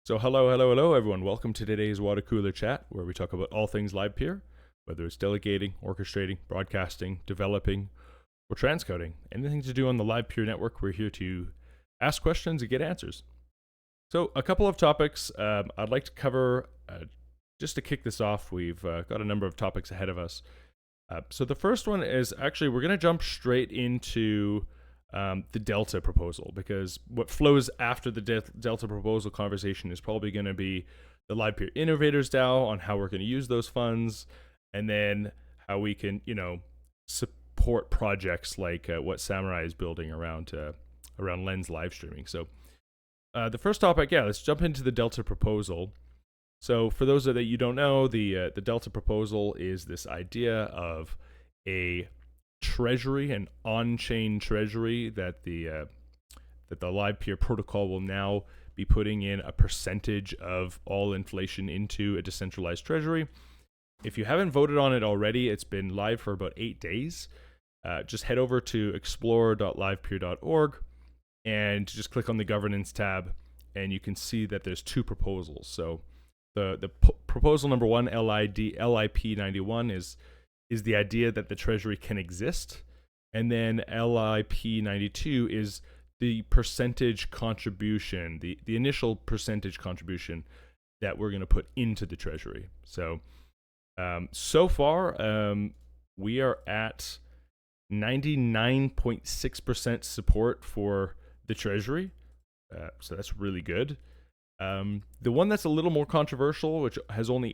So hello everyone. Welcome to today's water cooler chat where we talk about all things Livepeer, whether it's delegating, orchestrating, broadcasting, developing, or transcoding. Anything to do on the Livepeer network, we're here to ask questions and get answers. So a couple of topics I'd like to cover just to kick this off. We've got a number of topics ahead of us. So the first one is actually we're going to jump straight into the Delta proposal, because what flows after the Delta proposal conversation is probably going to be the Livepeer Innovators DAO on how we're going to use those funds, and then how we can, support projects like what Samurai is building around Lens live streaming. So the first topic, let's jump into the Delta proposal. So for those that you don't know, the Delta proposal is this idea of a treasury, an on-chain treasury that the Livepeer protocol will now be putting in a percentage of all inflation into a decentralized treasury. If you haven't voted on it already, it's been live for about 8 days. Just head over to explore.livepeer.org and just click on the governance tab, and you can see that there's two proposals. So the proposal number one, LIP91, is the idea that the treasury can exist, and then LIP92 is the percentage contribution, the initial percentage contribution that we're going to put into the treasury. So so far we are at 99.6% support for the treasury, so that's really good. The one that's a little more controversial, which has only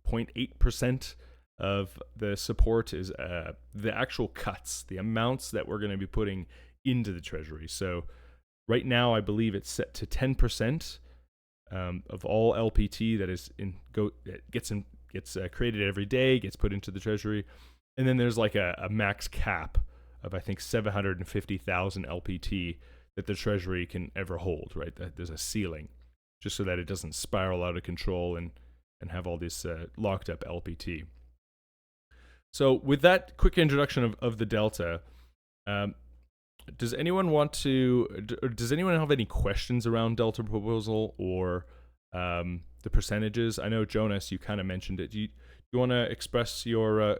80.8% of the support, is the actual cuts, the amounts that we're going to be putting into the treasury. So right now, I believe it's set to 10% of all LPT that is gets created every day, gets put into the treasury, and then there's like a max cap of I think 750,000 LPT that the treasury can ever hold. Right, there's a ceiling, just so that it doesn't spiral out of control and have all this locked up LPT. So with that quick introduction of the Delta, does anyone have any questions around Delta proposal or the percentages? I know, Jonas, you kind of mentioned it. Do you want to express your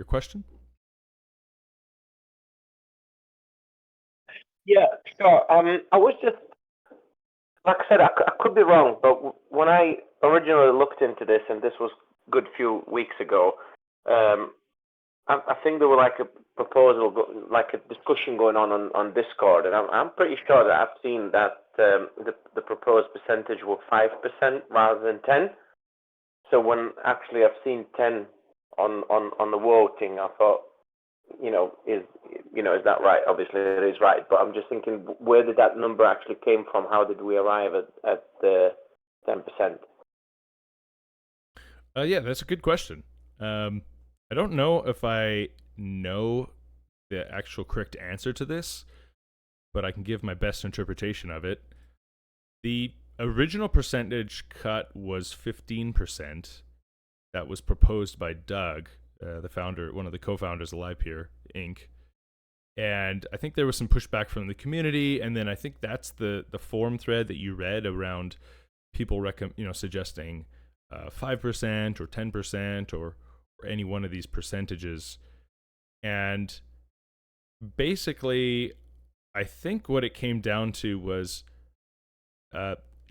question? Yeah, sure. I was just, like I said, I could be wrong, but when I originally looked into this, and this was a good few weeks ago, I think there were like a proposal, like a discussion going on Discord, and I'm pretty sure that I've seen that the proposed percentage was 5% rather than 10. So when actually I've seen 10 on the voting, I thought, is that right? Obviously it is right, but I'm just thinking, where did that number actually came from? How did we arrive at the 10%? Yeah, that's a good question. I don't know if I know the actual correct answer to this, but I can give my best interpretation of it. The original percentage cut was 15%. That was proposed by Doug, the founder, one of the co-founders of Livepeer Inc. And I think there was some pushback from the community, and then I think that's the forum thread that you read around people suggesting 5% or 10% or any one of these percentages. And basically, I think what it came down to was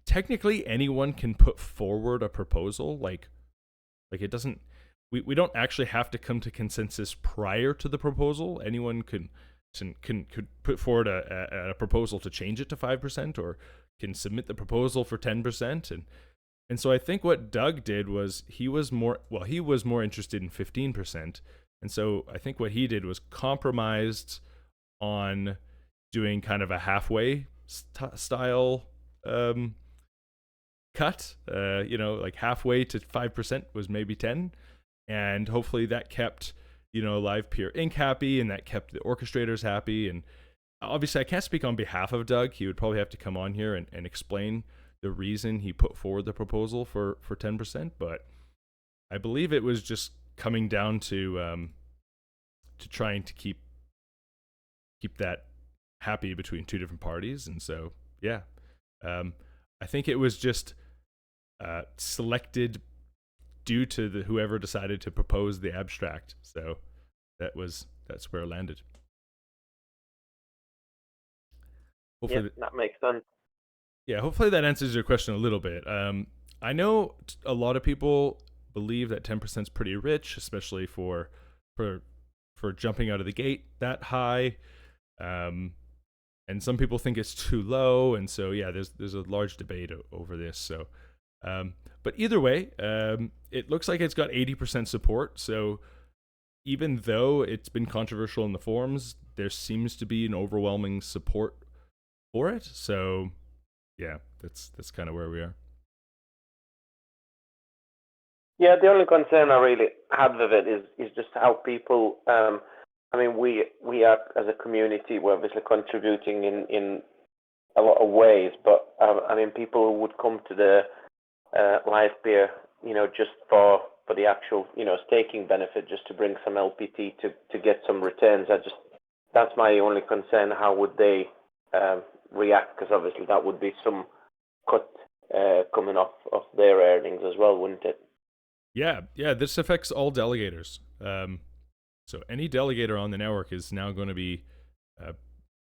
technically anyone can put forward a proposal. Like it doesn't, we don't actually have to come to consensus prior to the proposal. Anyone could put forward a proposal to change it to 5%, or can submit the proposal for 10%. And so I think what Doug did was he was more interested in 15%. And so I think what he did was compromised on doing kind of a halfway style cut. Like halfway to 5% was maybe 10. And hopefully that kept, Livepeer Inc. happy, and that kept the orchestrators happy. And obviously I can't speak on behalf of Doug. He would probably have to come on here and explain the reason he put forward the proposal for 10%, but I believe it was just coming down to trying to keep that happy between two different parties. And so I think it was just selected due to whoever decided to propose the abstract. So that's where it landed. Hopefully, that makes sense. Yeah, hopefully that answers your question a little bit. I know a lot of people believe that 10% is pretty rich, especially for jumping out of the gate that high. And some people think it's too low, and so yeah, there's a large debate over this. So, but either way, it looks like it's got 80% support. So even though it's been controversial in the forums, there seems to be an overwhelming support for it. So yeah, that's kind of where we are. Yeah, the only concern I really have with it is just how people. I mean, we are as a community, we're obviously contributing in a lot of ways, but I mean, people who would come to the Livepeer, just for the actual, staking benefit, just to bring some LPT to get some returns. That's my only concern. How would they react? Because obviously that would be some cut coming off of their earnings as well, wouldn't it? Yeah. This affects all delegators. So any delegator on the network is now going to be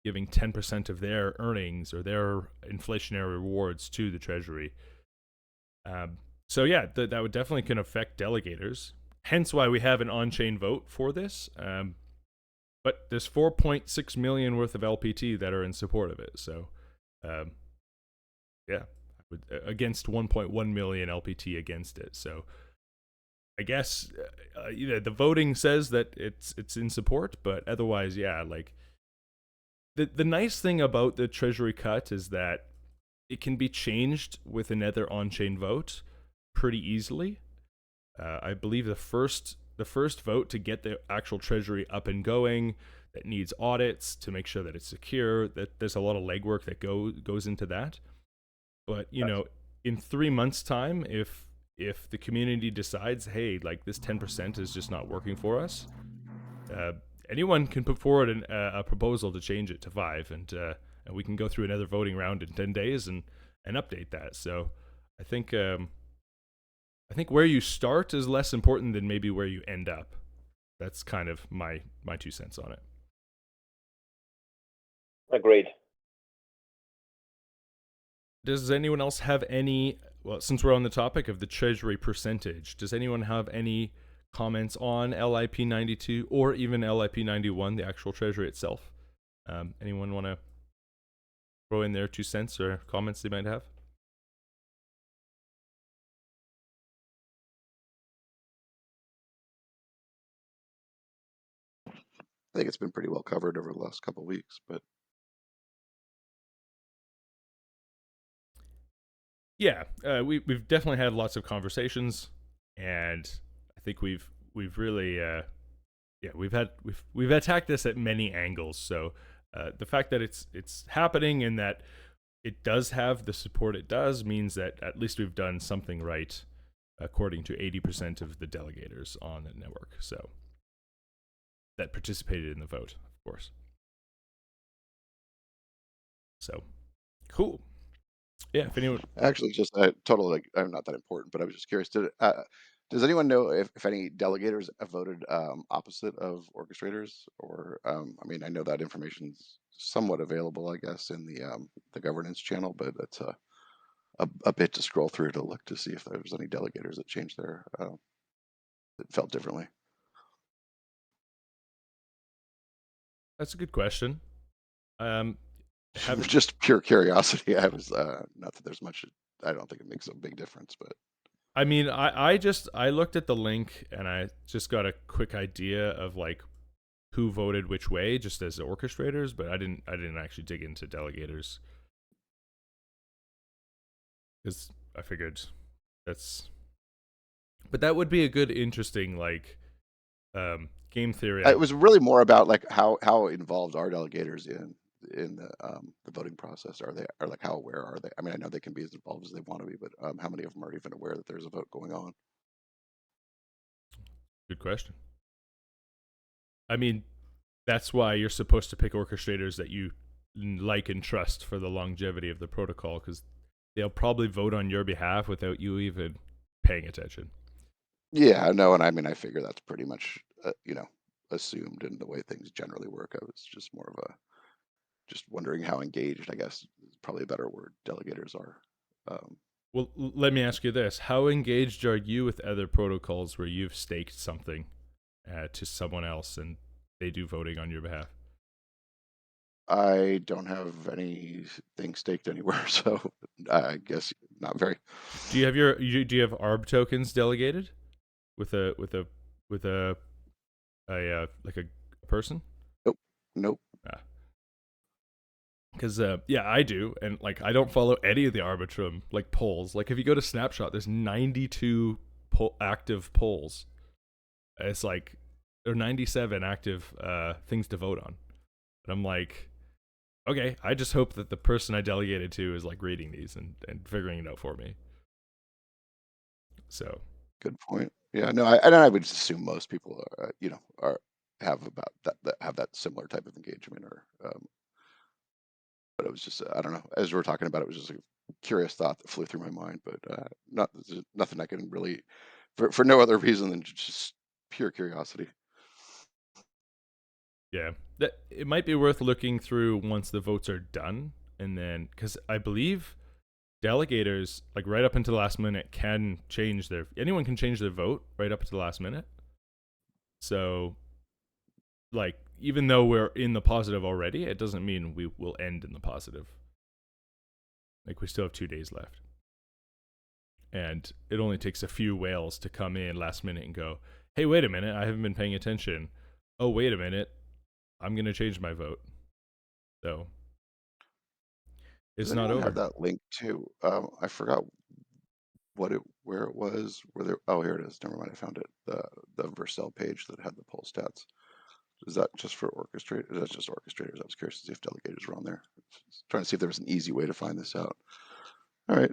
giving 10% of their earnings or their inflationary rewards to the Treasury. So yeah, that would definitely can affect delegators. Hence why we have an on-chain vote for this. But there's 4.6 million worth of LPT that are in support of it. So, yeah, against 1.1 million LPT against it. So, I guess the voting says that it's in support, but otherwise, yeah, like the nice thing about the Treasury cut is that it can be changed with another on-chain vote pretty easily. I believe the first vote to get the actual Treasury up and going, that needs audits to make sure that it's secure, that there's a lot of legwork that goes into that. But in 3 months' time, if the community decides, hey, like this 10% is just not working for us, anyone can put forward a proposal to change it to 5, and we can go through another voting round in 10 days and update that. So I think where you start is less important than maybe where you end up. That's kind of my 2 cents on it. Agreed. Does anyone else have any, well, since we're on the topic of the Treasury percentage, does anyone have any comments on LIP92 or even LIP91, the actual Treasury itself? Anyone want to throw in their 2 cents or comments they might have? I think it's been pretty well covered over the last couple of weeks, but yeah, we've definitely had lots of conversations, and I think we've really we've attacked this at many angles. So the fact that it's happening and that it does have the support it does means that at least we've done something right, according to 80% of the delegators on the network. So that participated in the vote, of course. So cool. Yeah, if anyone actually, just totally, like, I'm not that important, but I was just curious. Does anyone know if any delegators have voted opposite of orchestrators? Or I mean, I know that information's somewhat available, I guess, in the governance channel, but it's a bit to scroll through to look to see if there was any delegators that changed their that felt differently. That's a good question. Just pure curiosity. I was not that there's much. I don't think it makes a big difference, but I mean, I looked at the link and I just got a quick idea of like who voted which way, just as orchestrators, but I didn't actually dig into delegators because I figured but that would be a good, interesting like game theory. it was really more about like how involved are delegators in the voting process. Are like how aware are they? I mean, I know they can be as involved as they want to be, but how many of them are even aware that there's a vote going on? Good question. I mean, that's why you're supposed to pick orchestrators that you like and trust for the longevity of the protocol, because they'll probably vote on your behalf without you even paying attention. Yeah, no, and I mean, I figure that's pretty much, assumed in the way things generally work. I was just more of just wondering how engaged, I guess, is probably a better word, delegators are. Well, let me ask you this: how engaged are you with other protocols where you've staked something to someone else and they do voting on your behalf? I don't have anything staked anywhere, so I guess not very. Do you have do you have ARB tokens delegated with a like a person? Nope, nope. Because yeah, I do, and like I don't follow any of the Arbitrum like polls. Like if you go to Snapshot, there's 92 active polls. It's like there are 97 active things to vote on, and I'm like, okay, I just hope that the person I delegated to is like reading these and figuring it out for me. So Good point. Yeah, no, I would just assume most people are have about that have that similar type of engagement, or but it was just I don't know. As we were talking about it, was just a curious thought that flew through my mind, but nothing I can really for no other reason than just pure curiosity. yeah, that it might be worth looking through once the votes are done, and then because I believe delegators like right up until the last minute can change anyone can change their vote right up to the last minute. So like even though we're in the positive already, it doesn't mean we will end in the positive. Like we still have 2 days left. And it only takes a few whales to come in last minute and go, hey, wait a minute, I haven't been paying attention. Oh, wait a minute, I'm going to change my vote. So it's Does not anyone have over. that link too? I forgot where it was. Where there? Oh, here it is. Never mind, I found it. The Vercel page that had the poll stats. Is that just for orchestrators? That's just orchestrators. I was curious to see if delegators were on there. Just trying to see if there was an easy way to find this out. All right.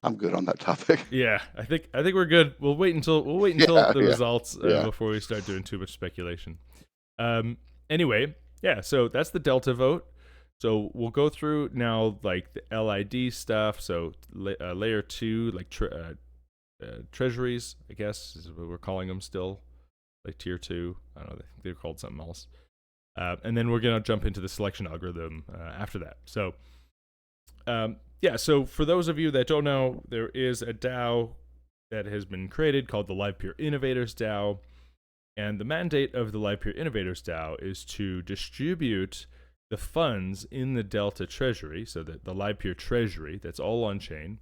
I'm good on that topic. Yeah, I think we're good. We'll wait until Yeah, the results yeah. before we start doing too much speculation. Anyway, yeah. So that's the Delta vote. So we'll go through now like the LID stuff. So layer 2, like treasuries, I guess is what we're calling them still, like tier 2. I don't know. They're called something else. And then we're gonna jump into the selection algorithm after that. So yeah, so for those of you that don't know, there is a DAO that has been created called the Livepeer Innovators DAO. And the mandate of the Livepeer Innovators DAO is to distribute the funds in the Delta Treasury, so that the Livepeer Treasury, that's all on chain.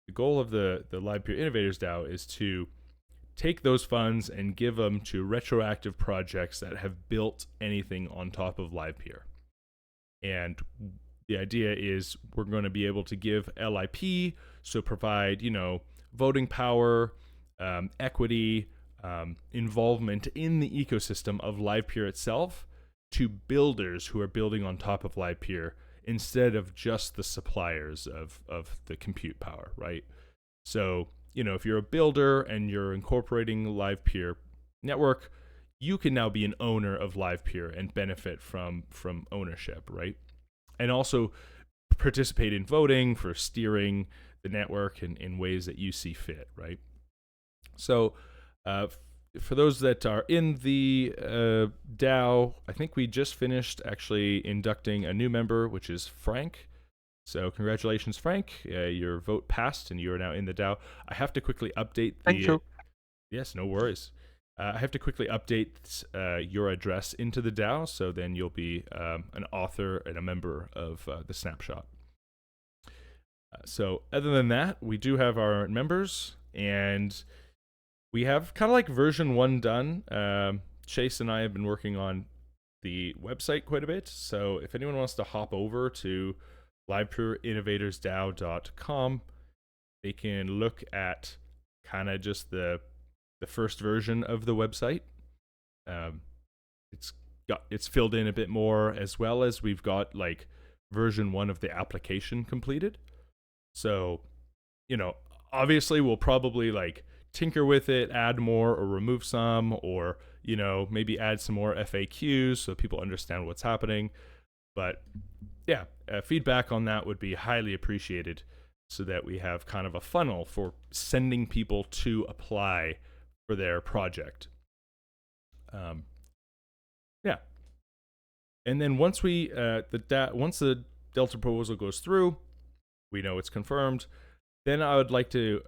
The goal of the Livepeer Innovators DAO is to take those funds and give them to retroactive projects that have built anything on top of Livepeer. And the idea is we're going to be able to give LIP, so provide, voting power, equity, involvement in the ecosystem of Livepeer itself to builders who are building on top of Livepeer instead of just the suppliers of the compute power, right? So, if you're a builder and you're incorporating Livepeer network, you can now be an owner of Livepeer and benefit from ownership, right? And also participate in voting for steering the network in ways that you see fit, right? So for those that are in the DAO, I think we just finished actually inducting a new member, which is Franck. So congratulations, Franck. Your vote passed and you are now in the DAO. I have to quickly update the... Thank you. Yes, no worries. I have to quickly update your address into the DAO, so then you'll be an author and a member of the snapshot. So other than that, we do have our members, and we have kind of like version 1 done. Chase and I have been working on the website quite a bit, so if anyone wants to hop over to livepeerinnovatorsdao.com, they can look at kind of just the first version of the website. It's filled in a bit more, as well as we've got like version 1 of the application completed. So, obviously we'll probably like tinker with it, add more or remove some, or maybe add some more FAQs so people understand what's happening. But yeah, feedback on that would be highly appreciated, so that we have kind of a funnel for sending people to apply for their project. Yeah, and then once once the Delta proposal goes through, we know it's confirmed. Then I would like to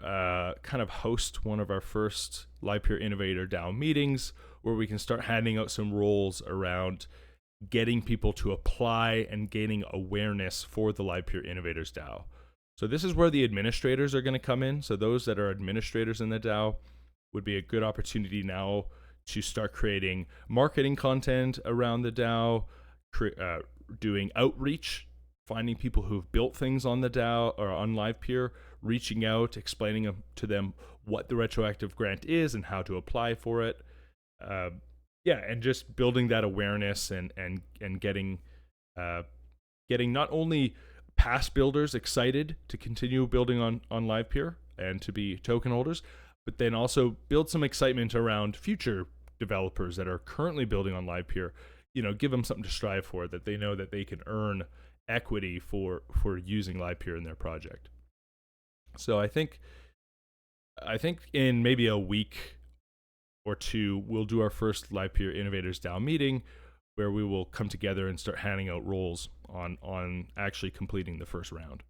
kind of host one of our first Livepeer Innovator DAO meetings, where we can start handing out some roles around getting people to apply and gaining awareness for the Livepeer Innovators DAO. So this is where the administrators are going to come in. So those that are administrators in the DAO would be a good opportunity now to start creating marketing content around the DAO, doing outreach, finding people who've built things on the DAO or on Livepeer, reaching out, explaining to them what the retroactive grant is and how to apply for it. Yeah, and just building that awareness and getting not only past builders excited to continue building on Livepeer and to be token holders, but then also build some excitement around future developers that are currently building on Livepeer. Give them something to strive for, that they know that they can earn equity for using Livepeer in their project. So I think in maybe a week or two, we'll do our first Livepeer Innovators DAO meeting, where we will come together and start handing out roles on actually completing the first round.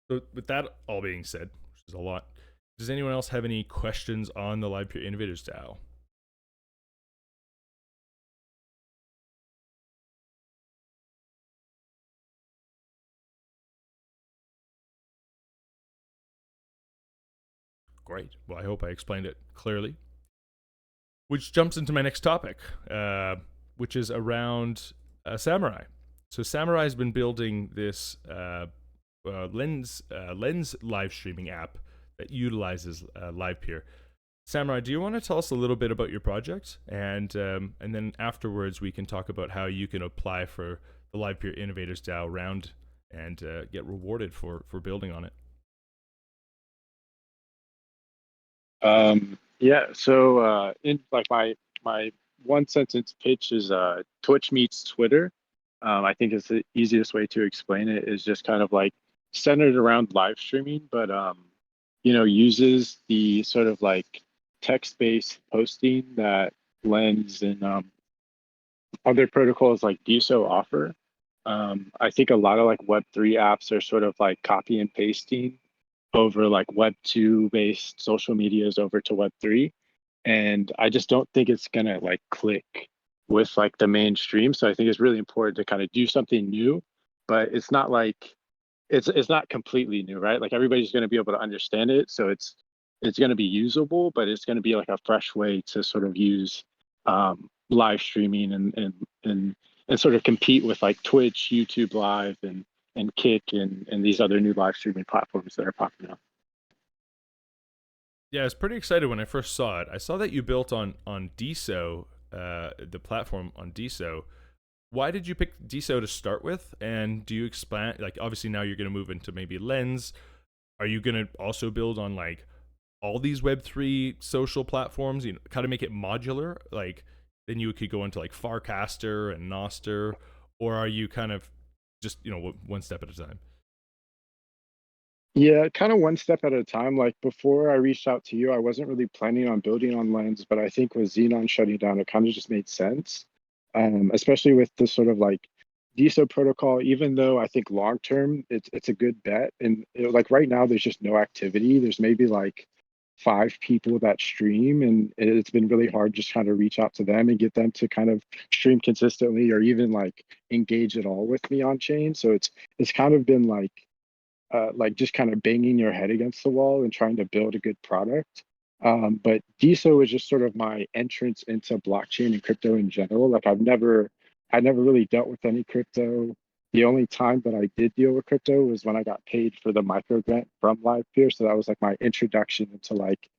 So with that all being said, which is a lot, does anyone else have any questions on the Livepeer Innovators DAO? Great. Well, I hope I explained it clearly. Which jumps into my next topic, which is around Samurai. So Samurai has been building this lens live streaming app that utilizes Livepeer. Samurai, do you want to tell us a little bit about your project, and then afterwards we can talk about how you can apply for the Livepeer Innovators DAO round and get rewarded for building on it? Yeah, so in like my one sentence pitch is Twitch meets Twitter. I think it's the easiest way to explain it is just kind of like centered around live streaming, but uses the sort of like text-based posting that Lens and other protocols like DSO offer. I think a lot of like Web3 apps are sort of like copy and pasting over like Web2 based social medias over to Web3. And I just don't think it's gonna like click with like the mainstream. So I think it's really important to kind of do something new, but it's not like it's not completely new, right? Like everybody's gonna be able to understand it. So it's gonna be usable, but it's gonna be like a fresh way to sort of use live streaming and sort of compete with like Twitch, YouTube Live, and Kick and these other new live streaming platforms that are popping up. Yeah, I was pretty excited when I first saw it. I saw that you built on DSO, the platform on DSO. Why did you pick DSO to start with? And do you expand? Like, obviously now you're going to move into maybe Lens. Are you going to also build on like all these Web3 social platforms? Kind of make it modular. Like, then you could go into like Farcaster and Noster, or are you kind of just one step at a time? Yeah, kind of one step at a time. Like before I reached out to you, I wasn't really planning on building on Lens, but I think with Xenon shutting down, it kind of just made sense. Especially with this sort of like DSO protocol, even though I think long term it's a good bet. And like right now, there's just no activity. There's maybe like 5 people that stream, and it's been really hard just trying to reach out to them and get them to kind of stream consistently or even like engage at all with me on chain. So it's kind of been like just kind of banging your head against the wall and trying to build a good product. But DSO is just sort of my entrance into blockchain and crypto in general. Like I never really dealt with any crypto. The only time that I did deal with crypto was when I got paid for the micro grant from Livepeer. So that was like my introduction into like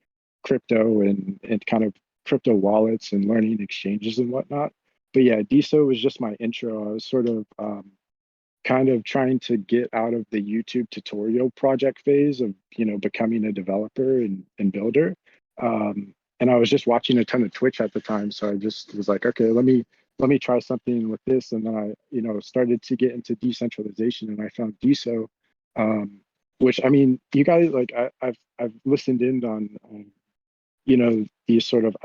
crypto and kind of crypto wallets and learning exchanges and whatnot. But yeah, DSO was just my intro. I was sort of kind of trying to get out of the YouTube tutorial project phase of becoming a developer and builder. And I was just watching a ton of Twitch at the time, so I just was like, okay, let me let me try something with this. And then I, started to get into decentralization, and I found DeSo, which, I mean, you guys, like, I've listened in on, these sort of,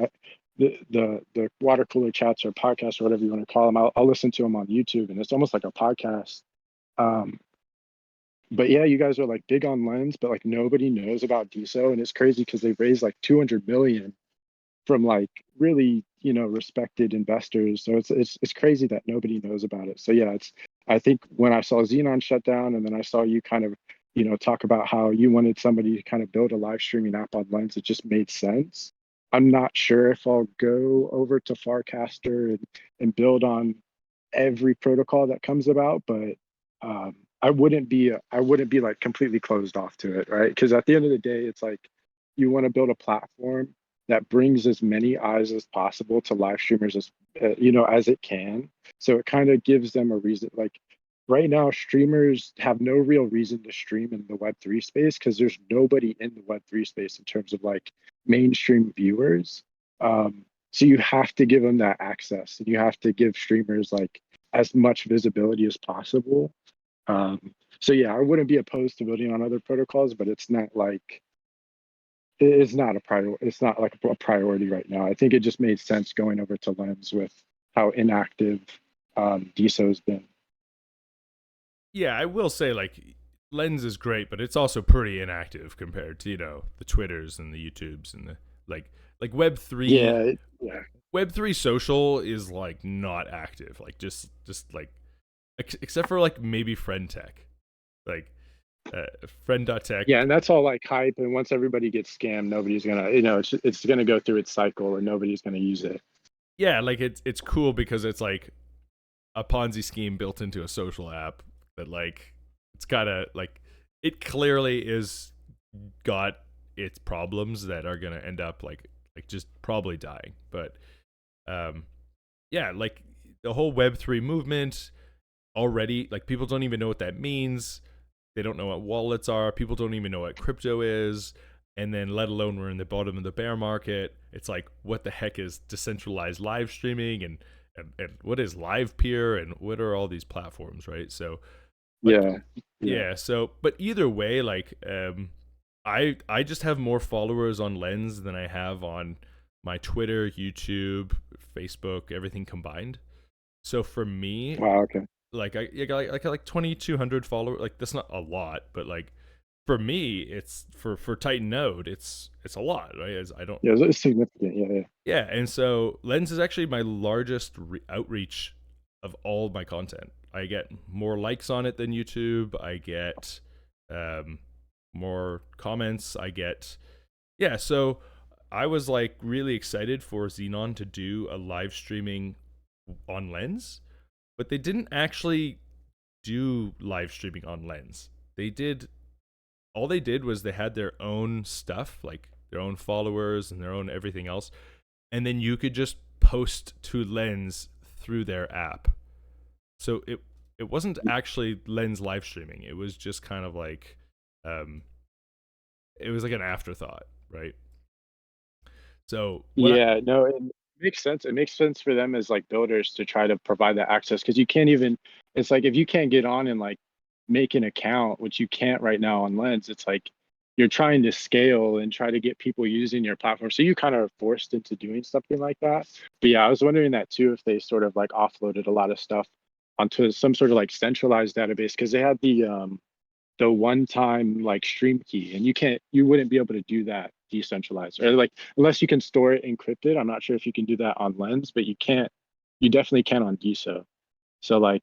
the water cooler chats or podcasts or whatever you want to call them. I'll listen to them on YouTube, and it's almost like a podcast. But yeah, you guys are like big on Lens, but like nobody knows about DeSo, and it's crazy because they've raised like 200 million from like really, respected investors. So it's crazy that nobody knows about it. So yeah, I think when I saw Xenon shut down, and then I saw you kind of, talk about how you wanted somebody to kind of build a live streaming app on Lens, it just made sense. I'm not sure if I'll go over to Farcaster and build on every protocol that comes about, but I wouldn't be like completely closed off to it, right? Because at the end of the day, it's like you want to build a platform that brings as many eyes as possible to live streamers as as it can. So it kind of gives them a reason. Like right now, streamers have no real reason to stream in the Web3 space because there's nobody in the Web3 space in terms of like mainstream viewers. So you have to give them that access, and you have to give streamers like as much visibility as possible. So yeah, I wouldn't be opposed to building on other protocols, but it's not like it's not a priority. It's not like a priority right now. I think it just made sense going over to Lens with how inactive DeSo's been. Yeah, I will say like Lens is great, but it's also pretty inactive compared to the Twitters and the YouTubes and the like Web3. Yeah. Web3 social is like not active, like just like except for like maybe friend tech, like friend.tech. Yeah, and that's all like hype, and once everybody gets scammed, nobody's gonna, it's gonna go through its cycle, and nobody's gonna use it. Yeah, like it's cool because it's like a Ponzi scheme built into a social app that like it's gotta like it clearly is got its problems that are gonna end up like just probably dying. But yeah, like the whole Web3 movement already, like people don't even know what that means. They don't know what wallets are. People don't even know what crypto is. And then let alone we're in the bottom of the bear market. It's like, what the heck is decentralized live streaming and what is Livepeer and what are all these platforms, right? So yeah. So, but either way, like I just have more followers on Lens than I have on my Twitter, YouTube, Facebook, everything combined. So for me, wow, okay. Like I got like 2,200 followers. Like that's not a lot, but like for me, it's for Titan Node, it's a lot, right? As I don't. Yeah, it's significant. Yeah. Yeah, and so Lens is actually my largest outreach of all my content. I get more likes on it than YouTube. I get more comments. I get So I was like really excited for Xenon to do a live streaming on Lens, but they didn't actually do live streaming on Lens. All they did was they had their own stuff, like their own followers and their own everything else, and then you could just post to Lens through their app. So it wasn't actually Lens live streaming. It was just kind of like it was like an afterthought, right? So no, it makes sense. It makes sense for them as like builders to try to provide that access, because you can't even. It's like if you can't get on and like make an account, which you can't right now on Lens. It's like you're trying to scale and try to get people using your platform, so you kind of are forced into doing something like that. But yeah, I was wondering that too, if they sort of like offloaded a lot of stuff onto some sort of like centralized database, because they had the one-time like stream key, and you wouldn't be able to do that decentralized, or like unless you can store it encrypted. I'm not sure if you can do that on Lens, but you definitely can on DeSo. So like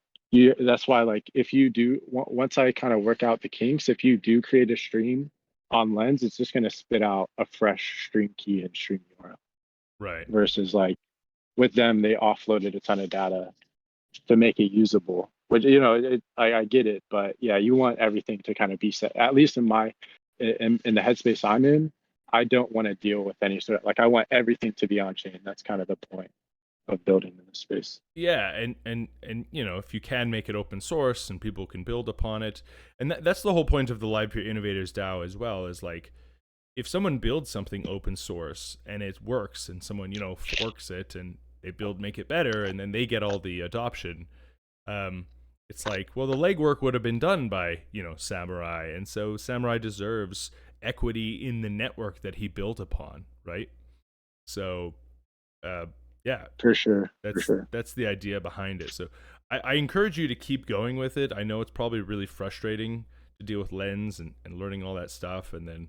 that's why, like, if you do, once I kind of work out the kinks, if you do create a stream on Lens, it's just going to spit out a fresh stream key and stream URL. Right. Versus like with them, they offloaded a ton of data to make it usable, which I get it, but yeah, you want everything to kind of be set, at least in the headspace I'm in. I don't want to deal with any sort of, like, I want everything to be on chain. That's kind of the point of building in this space. Yeah, and if you can make it open source and people can build upon it, and that's the whole point of the Livepeer Innovators DAO as well, is like if someone builds something open source and it works and someone forks it and they build, make it better, and then they get all the adoption. It's like, well, the legwork would have been done by, Samurai, and so Samurai deserves equity in the network that he built upon, right? So, yeah, For sure. that's the idea behind it. So I encourage you to keep going with it. I know it's probably really frustrating to deal with Lens and learning all that stuff, and then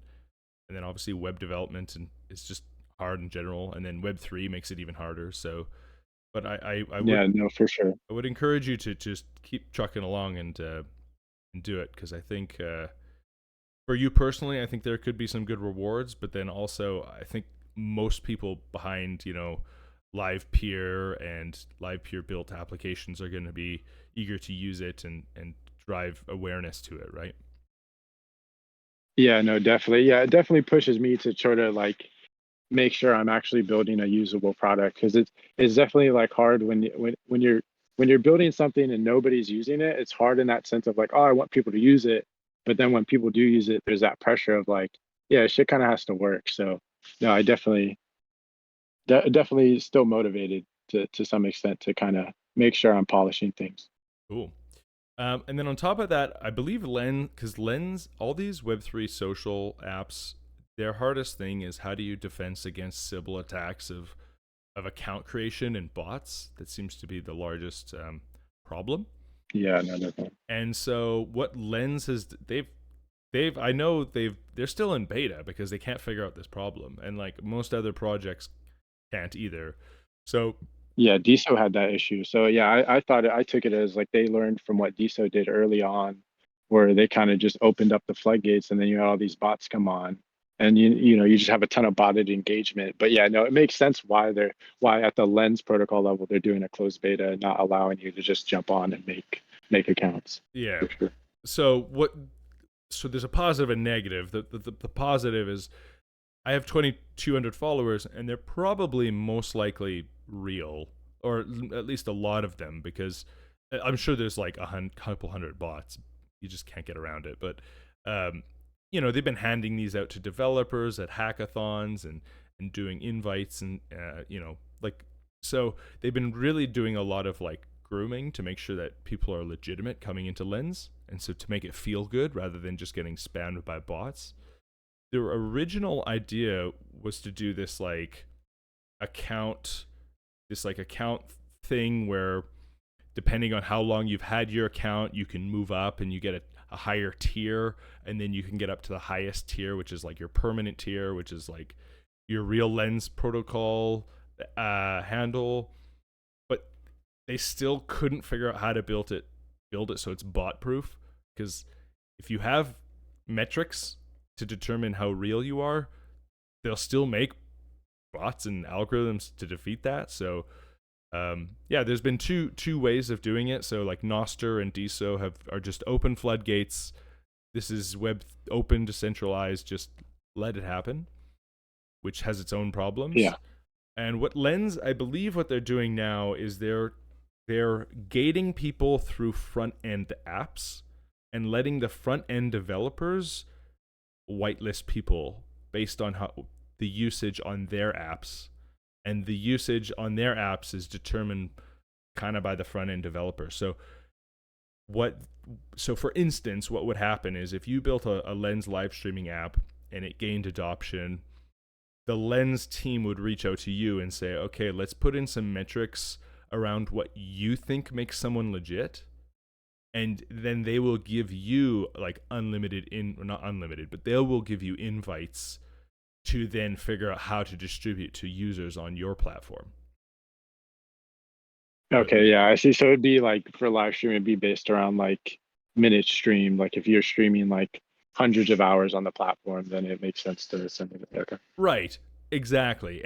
obviously web development and it's just hard in general, and then Web3 makes it even harder. So, but I Yeah, no, for sure. I would encourage you to just keep trucking along and do it, because I think for you personally, I think there could be some good rewards, but then also I think most people behind Livepeer and Livepeer built applications are going to be eager to use it and drive awareness to it, right? Yeah, no, definitely. Yeah, it definitely pushes me to try to like make sure I'm actually building a usable product, because it's definitely like hard when you're building something and nobody's using it. It's hard in that sense of like, oh, I want people to use it, but then when people do use it, there's that pressure of like, yeah, shit kind of has to work. So no, I definitely still motivated to some extent to kind of make sure I'm polishing things. Cool. And then on top of that, I believe Lens, all these Web3 social apps, their hardest thing is how do you defense against Sybil attacks of account creation and bots? That seems to be the largest problem. Yeah, no, definitely. And so what Lens has, I know they're still in beta because they can't figure out this problem, and like most other projects can't either. So Yeah, DSO had that issue. So yeah, I took it as like they learned from what DSO did early on, where they kind of just opened up the floodgates, and then you had all these bots come on, and you just have a ton of botted engagement. But yeah, no, it makes sense why at the Lens protocol level they're doing a closed beta and not allowing you to just jump on and make accounts. yeah. For sure. So there's a positive and negative. The positive is I have 2,200 followers, and they're probably most likely real, or at least a lot of them, because I'm sure there's like couple hundred bots. You just can't get around it. But they've been handing these out to developers at hackathons and doing invites, and so they've been really doing a lot of like grooming to make sure that people are legitimate coming into Lens, and so to make it feel good rather than just getting spammed by bots. Their original idea was to do this like account thing where depending on how long you've had your account, you can move up and you get a higher tier, and then you can get up to the highest tier, which is like your permanent tier, which is like your real Lens protocol handle. But they still couldn't figure out how to build it so it's bot proof, because if you have metrics to determine how real you are, they'll still make bots and algorithms to defeat that. So there's been two ways of doing it. So like Noster and DSO are just open floodgates. This is web open, decentralized, just let it happen, which has its own problems. Yeah. And what Lens, I believe what they're doing now is they're gating people through front end apps and letting the front end developers whitelist people based on how the usage on their apps, and the usage on their apps is determined kind of by the front end developer. So for instance, what would happen is if you built a Lens live streaming app and it gained adoption, the Lens team would reach out to you and say, okay, let's put in some metrics around what you think makes someone legit, and then they will give you like not unlimited, but they will give you invites to then figure out how to distribute to users on your platform. Okay, yeah, I see. So it'd be like for live stream, it'd be based around like minute stream. Like if you're streaming like hundreds of hours on the platform, then it makes sense to send it. Okay. Right, exactly.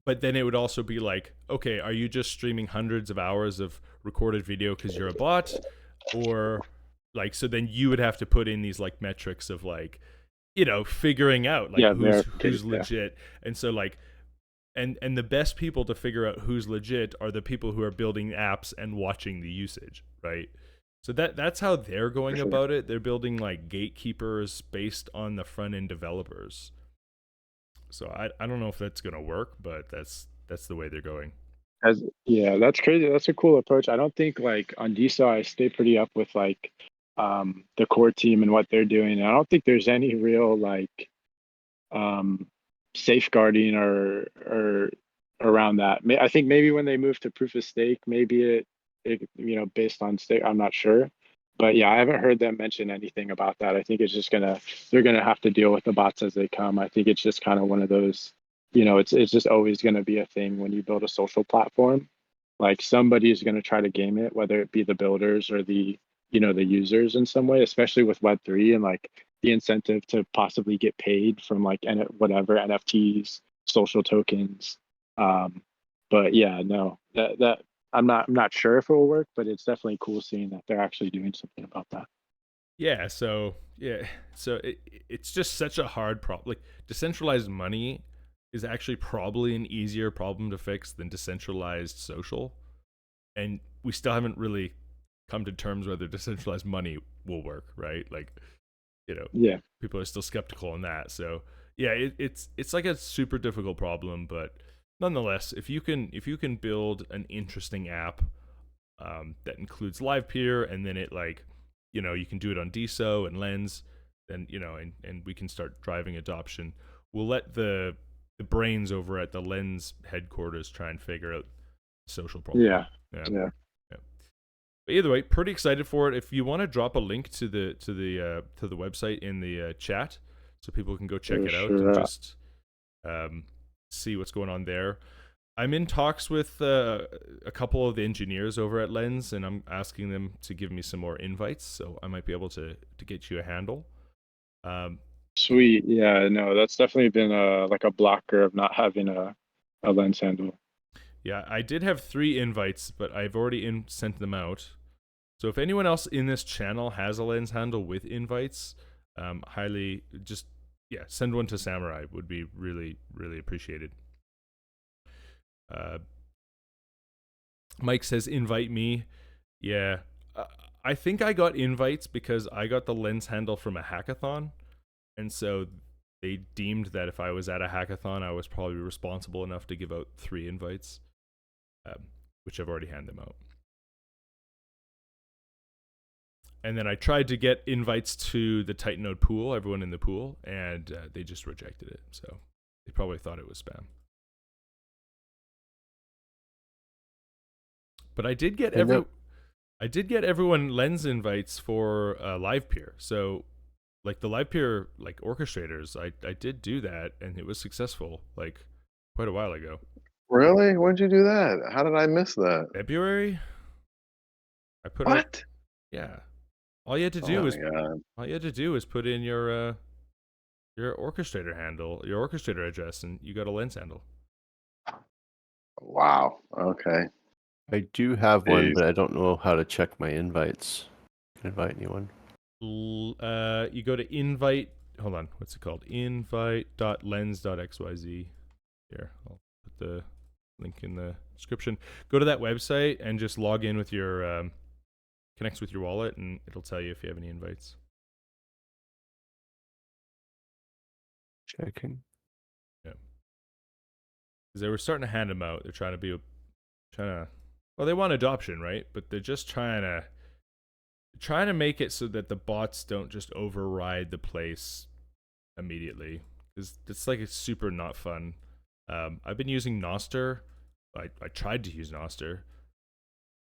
But then it would also be like, okay, are you just streaming hundreds of hours of recorded video because you're a bot? Or like, so then you would have to put in these like metrics of like, figuring out like who's legit. And so like, and the best people to figure out who's legit are the people who are building apps and watching the usage, right? So that's how they're going about it. They're building like gatekeepers based on the front end developers. So I don't know if that's gonna work, but that's the way they're going. Yeah, that's crazy. That's a cool approach. I don't think like on DSO I stay pretty up with like the core team and what they're doing. And I don't think there's any real like um safeguarding or around that. I think maybe when they move to proof of stake, maybe it based on stake, I'm not sure. But yeah, I haven't heard them mention anything about that. I think it's just they're gonna have to deal with the bots as they come. I think it's just kind of one of those, it's just always gonna be a thing when you build a social platform. Like somebody is gonna try to game it, whether it be the builders or the users in some way, especially with Web3 and like the incentive to possibly get paid from like whatever NFTs, social tokens. But yeah, no, that I'm not sure if it will work, but it's definitely cool seeing that they're actually doing something about that. Yeah, so it's just such a hard problem. Like decentralized money is actually probably an easier problem to fix than decentralized social, and we still haven't really come to terms whether decentralized money will work, right? Like, Yeah, people are still skeptical on that. So yeah, it's like a super difficult problem, but nonetheless, if you can build an interesting app that includes Livepeer, and then it like, you can do it on DSO and Lens, then and we can start driving adoption. We'll let the brains over at the Lens headquarters try and figure out the social problem. yeah, Yeah. yeah. But either way, pretty excited for it. If you want to drop a link to the website in the chat, so people can go check For it out and sure. just see what's going on there. I'm in talks with a couple of the engineers over at Lens, and I'm asking them to give me some more invites, so I might be able to get you a handle. Sweet. Yeah, no, that's definitely been like a blocker of not having a Lens handle. Yeah, I did have 3 invites, but I've already sent them out. So if anyone else in this channel has a Lens handle with invites, highly just send one to Samurai. Would be really, really appreciated. Mike says invite me. Yeah, I think I got invites because I got the Lens handle from a hackathon, and so they deemed that if I was at a hackathon, I was probably responsible enough to give out 3 invites, which I've already handed them out. And then I tried to get invites to the Titan Node pool, everyone in the pool, and they just rejected it. So they probably thought it was spam. But I did get everyone Lens invites for Livepeer. So like the Livepeer like orchestrators, I did do that, and it was successful like quite a while ago. Really? When'd you do that? How did I miss that? February. I put out. What? Yeah. All you had to Oh do my was put in your orchestrator handle, your orchestrator address, and you got a Lens handle. Wow. Okay. I do have one, Jeez. but I don't know how to check my invites. Can invite anyone. You go to invite. Hold on, what's it called? Invite.lens.xyz. Here, I'll put the link in the description. Go to that website and just log in with your connects with your wallet, and it'll tell you if you have any invites. Checking. Yeah, because they were starting to hand them out. They're trying to well, they want adoption, right? But they're just trying to make it so that the bots don't just override the place immediately, because it's like it's super not fun. I've been using Noster. I tried to use Noster,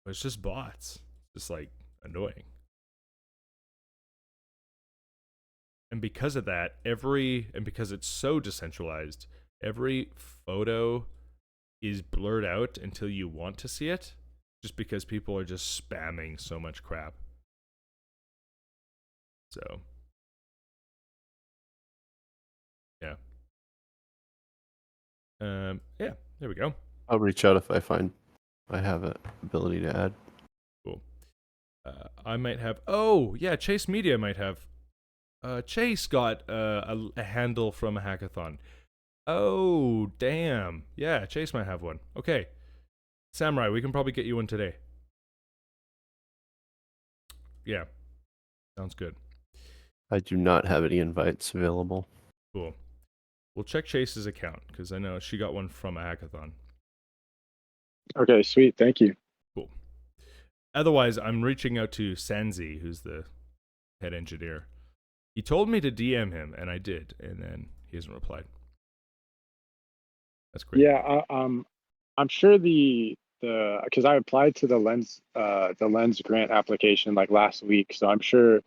but it's just bots. It's just like annoying. And because of that, because it's so decentralized, every photo is blurred out until you want to see it, just because people are just spamming so much crap. So yeah. Yeah, there we go. I'll reach out if I find I have an ability to add. Cool. I might have. Oh yeah, Chase Media might have. Chase got a handle from a hackathon. Oh damn. Yeah, Chase might have one. Okay, Samurai, we can probably get you one today. Yeah, sounds good. I do not have any invites available. Cool. We'll check Chase's account because I know she got one from a hackathon. Okay, sweet. Thank you. Cool. Otherwise, I'm reaching out to Sanzi, who's the head engineer. He told me to DM him, and I did, and then he hasn't replied. That's great. Yeah, I'm sure because I applied to the lens grant application like last week, so I'm sure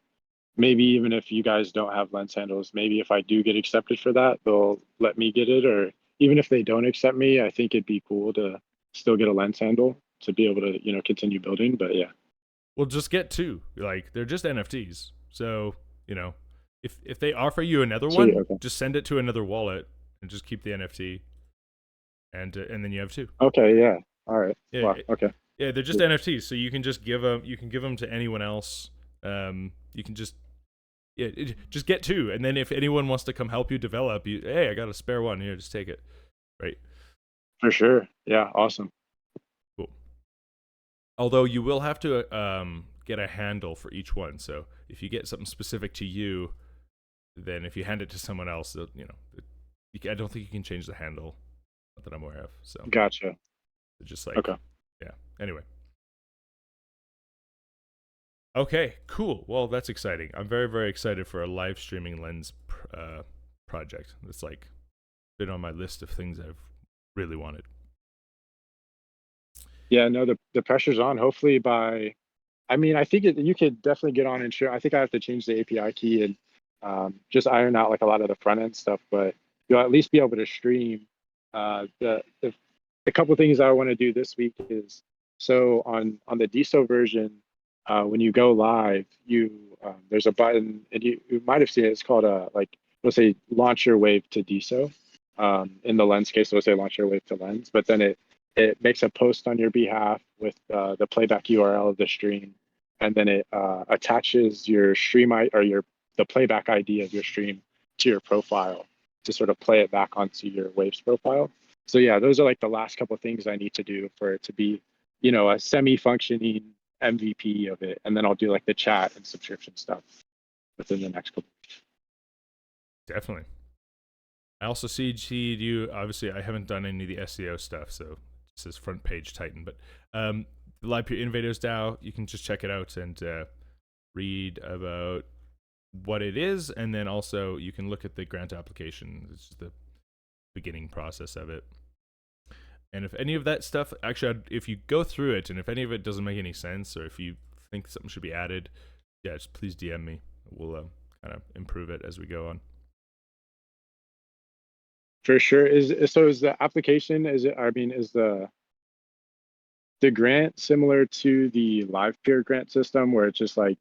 maybe even if you guys don't have lens handles, maybe if I do get accepted for that, they'll let me get it, or even if they don't accept me, I think it'd be cool to still get a lens handle to be able to, continue building. But yeah. Well, just get two. Like, they're just NFTs. So, if they offer you another Sweet, one, okay. just send it to another wallet and just keep the NFT, and then you have two. Okay, yeah. All right. Yeah, Wow, okay. yeah, they're just Cool. NFTs, so you can just give them. You can give them to anyone else. You can just just get two, and then if anyone wants to come help you develop, hey, I got a spare one here, just take it. Right. For sure. Yeah, awesome. Cool. Although you will have to get a handle for each one. So if you get something specific to you, then if you hand it to someone else, I don't think you can change the handle. Not that I'm aware of. So Gotcha. just like, Okay. yeah. Anyway. Okay, cool. Well, that's exciting. I'm very, very excited for a live streaming lens project. It's like been on my list of things I've really wanted. Yeah, no, the pressure's on. Hopefully I think you could definitely get on and share. I think I have to change the API key and just iron out like a lot of the front end stuff, but you'll at least be able to stream. The couple things I want to do this week is so on the DSO version, when you go live, there's a button and you might have seen it. It's called let's say launch your wave to DSO. In the lens case, let's say launch your wave to lens, but then it makes a post on your behalf with the playback URL of the stream, and then it attaches your stream or the playback ID of your stream to your profile to sort of play it back onto your Waves profile. So yeah, those are like the last couple of things I need to do for it to be, a semi-functioning MVP of it, and then I'll do like the chat and subscription stuff within the next couple. Definitely. I also see you. Obviously, I haven't done any of the SEO stuff, so this is front page Titan. But the Livepeer Innovators DAO, you can just check it out and read about what it is, and then also you can look at the grant application. It's just the beginning process of it. And if any of that stuff, actually, if you go through it, and if any of it doesn't make any sense, or if you think something should be added, yeah, just please DM me. We'll kind of improve it as we go on. For sure. Is the application, is the grant similar to the Livepeer grant system where it's just like,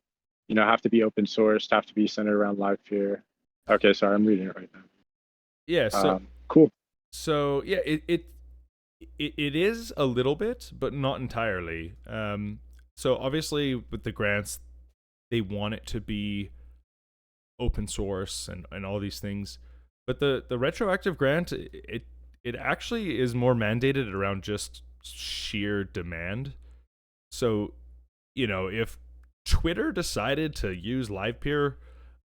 have to be open sourced, have to be centered around Livepeer? Okay, sorry, I'm reading it right now. Yeah, so cool. So yeah, it is a little bit, but not entirely. So obviously with the grants, they want it to be open source and all these things. But the retroactive grant, it actually is more mandated around just sheer demand. So, if Twitter decided to use Livepeer,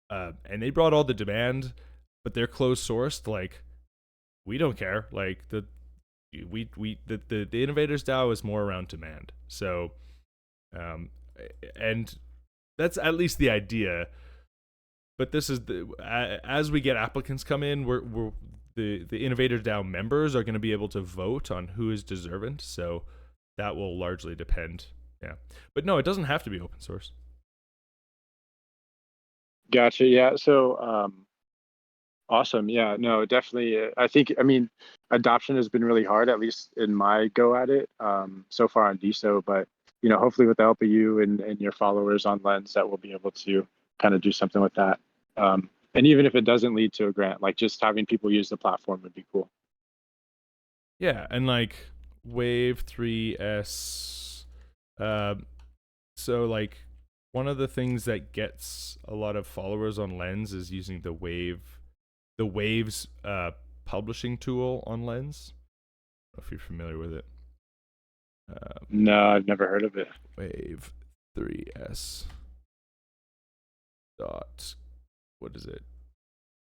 and they brought all the demand, but they're closed sourced, like, we don't care. Like, the Innovators DAO is more around demand. So, and that's at least the idea. But this is as we get applicants come in, we're the Innovator DAO members are going to be able to vote on who is deserving. So that will largely depend. Yeah, but no, it doesn't have to be open source. Gotcha. Yeah. So awesome. Yeah. No, definitely. I mean, adoption has been really hard, at least in my go at it so far on DSO. But hopefully with the help of you and your followers on Lens, that we'll be able to kind of do something with that. And even if it doesn't lead to a grant, like just having people use the platform would be cool. Yeah, and like Wave 3S. So like one of the things that gets a lot of followers on Lens is using the Waves publishing tool on Lens. I don't know if you're familiar with it. No, I've never heard of it. Wave 3S dot, what is it?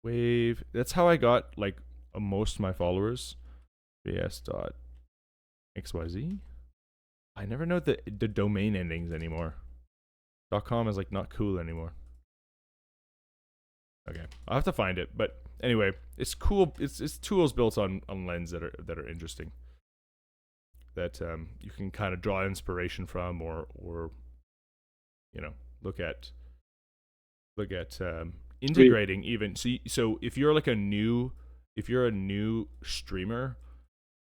Wave. That's how I got like most of my followers. 3S dot XYZ. I never know the domain endings anymore. .com is like not cool anymore. Okay, I'll have to find it. But anyway, it's cool. It's tools built on Lens that are interesting. That you can kind of draw inspiration from, or you know, look at integrating even. So if you're like a new streamer,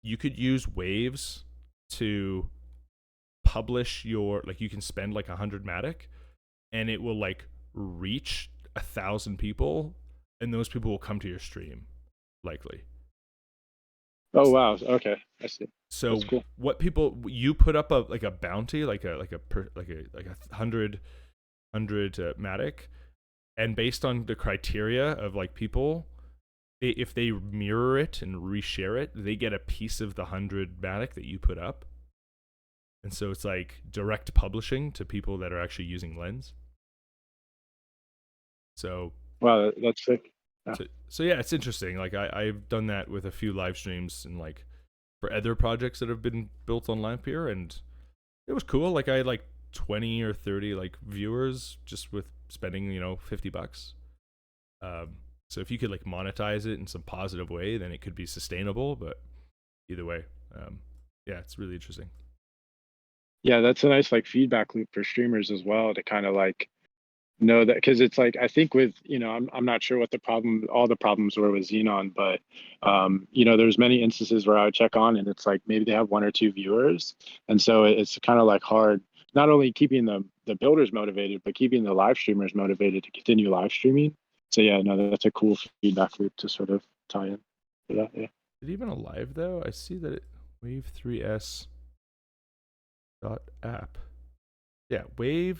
you could use Waves to publish your, like, you can spend like 100 Matic and it will like reach 1,000 people, and those people will come to your stream likely. Oh wow. Okay, I see. So That's cool. what people, you put up a bounty, like a 100 Matic, and based on the criteria of like people, if they mirror it and reshare it, they get a piece of the 100 Matic that you put up. And so it's like direct publishing to people that are actually using Lens. So Wow, that's sick. Yeah. So yeah, it's interesting. Like I've done that with a few live streams and like for other projects that have been built on Livepeer, and it was cool. Like I had like 20 or 30 like viewers just with spending, $50. So if you could like monetize it in some positive way, then it could be sustainable. But either way, yeah, it's really interesting. Yeah, that's a nice like feedback loop for streamers as well, to kind of like know that, because it's like, I think with, I'm not sure what all the problems were with Xenon, but there's many instances where I would check on and it's like maybe they have 1 or 2 viewers, and so it's kind of like hard not only keeping the builders motivated, but keeping the live streamers motivated to continue live streaming. So yeah, no, that's a cool feedback loop to sort of tie in to that. Yeah. Is it even alive though? I see that Wave3s .app. Yeah, Wave3s.app.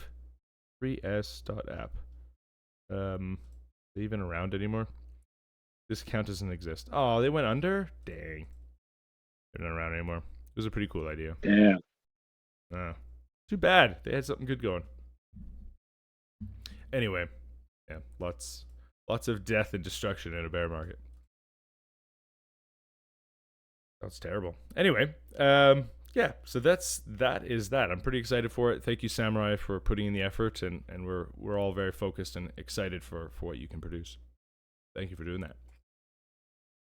They even around anymore? This account doesn't exist. Oh, they went under? Dang. They're not around anymore. It was a pretty cool idea. Yeah. Too bad. They had something good going. Anyway, yeah, lots of death and destruction in a bear market. That's terrible. Anyway, yeah, so that is that. I'm pretty excited for it. Thank you, Samurai, for putting in the effort, and we're all very focused and excited for what you can produce. Thank you for doing that.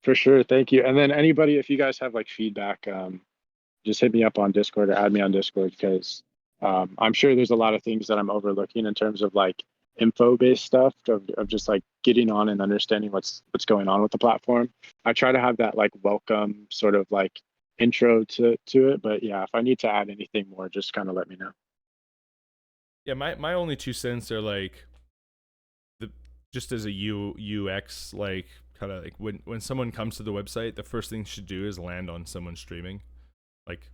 For sure, thank you. And then anybody, if you guys have like feedback, just hit me up on Discord or add me on Discord, because I'm sure there's a lot of things that I'm overlooking in terms of like info-based stuff of just like getting on and understanding what's going on with the platform. I try to have that like welcome sort of like intro to it, but yeah, if I need to add anything more, just kind of let me know. Yeah, my only 2 cents are like just as a UX, like kind of like when someone comes to the website, the first thing you should do is land on someone streaming. Like,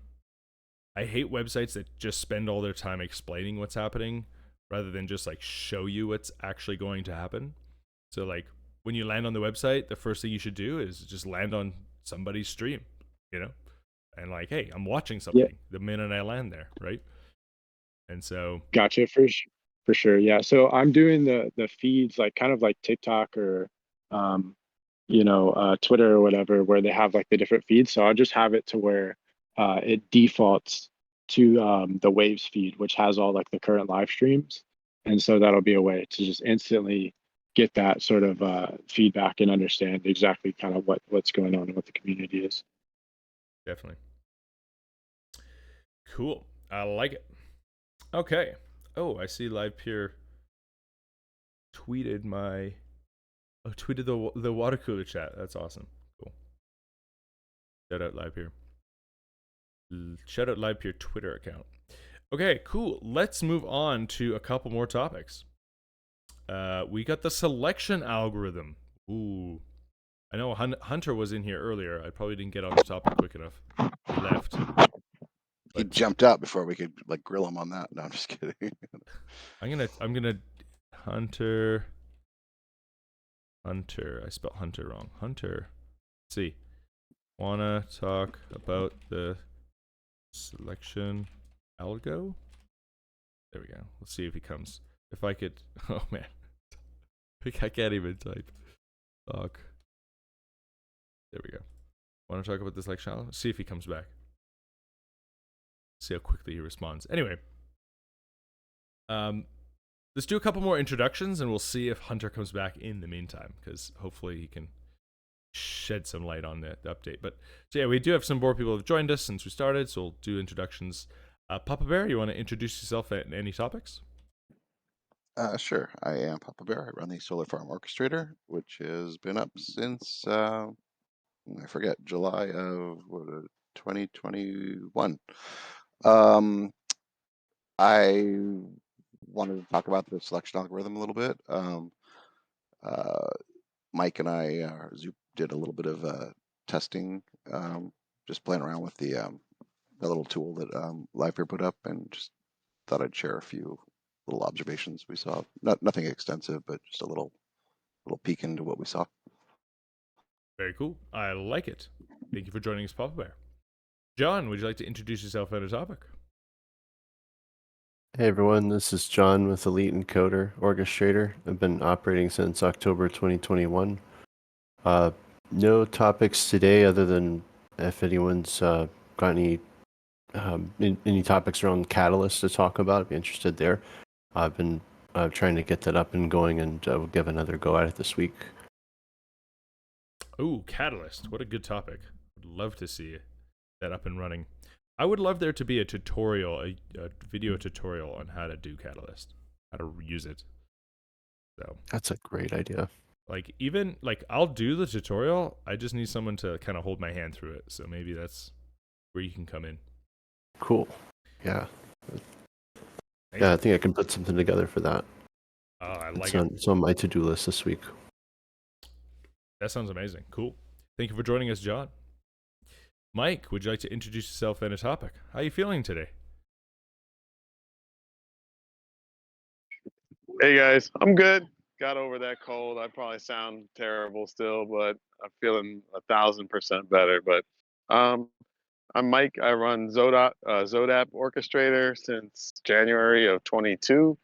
I hate websites that just spend all their time explaining what's happening rather than just like show you what's actually going to happen. So like when you land on the website, the first thing you should do is just land on somebody's stream, and like, hey, I'm watching something the minute I land there, right? And so Gotcha, for sure. Yeah. So I'm doing the feeds like kind of like TikTok or Twitter or whatever, where they have like the different feeds. So I'll just have it to where it defaults to the Waves feed, which has all like the current live streams. And so that'll be a way to just instantly get that sort of feedback and understand exactly kind of what's going on and what the community is. definitely. Cool. I like it. Okay. Oh, I see Livepeer tweeted the water cooler chat. That's awesome. Cool. Shout out Livepeer. Shout out Livepeer Twitter account. Okay, cool. Let's move on to a couple more topics. We got the selection algorithm. Ooh. I know Hunter was in here earlier. I probably didn't get on the topic quick enough. He left. He jumped out before we could like grill him on that. No, I'm just kidding. I'm gonna Hunter. I spelled Hunter wrong. Hunter. Let's see. Wanna talk about the selection algo? There we go. Let's see if he comes. If I could. Oh man, I can't even type. Talk. There we go. Want to talk about this selection algo? See if he comes back. See how quickly he responds. Anyway, let's do a couple more introductions, and we'll see if Hunter comes back in the meantime, because hopefully he can shed some light on the update. But so yeah, we do have some more people who have joined us since we started, so we'll do introductions. Papa Bear, you want to introduce yourself and any topics? Sure. I am Papa Bear. I run the Solar Farm Orchestrator, which has been up since I forget, July of 2021. I wanted to talk about the selection algorithm a little bit. Mike and I did a little bit of testing, just playing around with the little tool that Livepeer put up, and just thought I'd share a few little observations we saw. Nothing extensive, but just a little peek into what we saw. Very cool. I like it. Thank you for joining us, Papa Bear. John, would you like to introduce yourself and a topic? Hey everyone, this is John with Elite Encoder Orchestrator. I've been operating since October 2021. No topics today other than if anyone's got any topics around Catalyst to talk about, I'd be interested there. I've been trying to get that up and going, and we'll give another go at it this week. Ooh, Catalyst. What a good topic. Would love to see that up and running. I would love there to be a tutorial, a video tutorial on how to do Catalyst, how to use it. So That's a great idea. I'll do the tutorial. I just need someone to kind of hold my hand through it. So maybe that's where you can come in. Cool. Yeah. Amazing. Yeah, I think I can put something together for that. I like it. It's on my to-do list this week. That sounds amazing. Cool. Thank you for joining us, John. Mike, would you like to introduce yourself and a topic? How are you feeling today? Hey guys, I'm good. Got over that cold. I probably sound terrible still, but I'm feeling 1,000% better. But I'm Mike. I run Zodap Orchestrator since January of 22.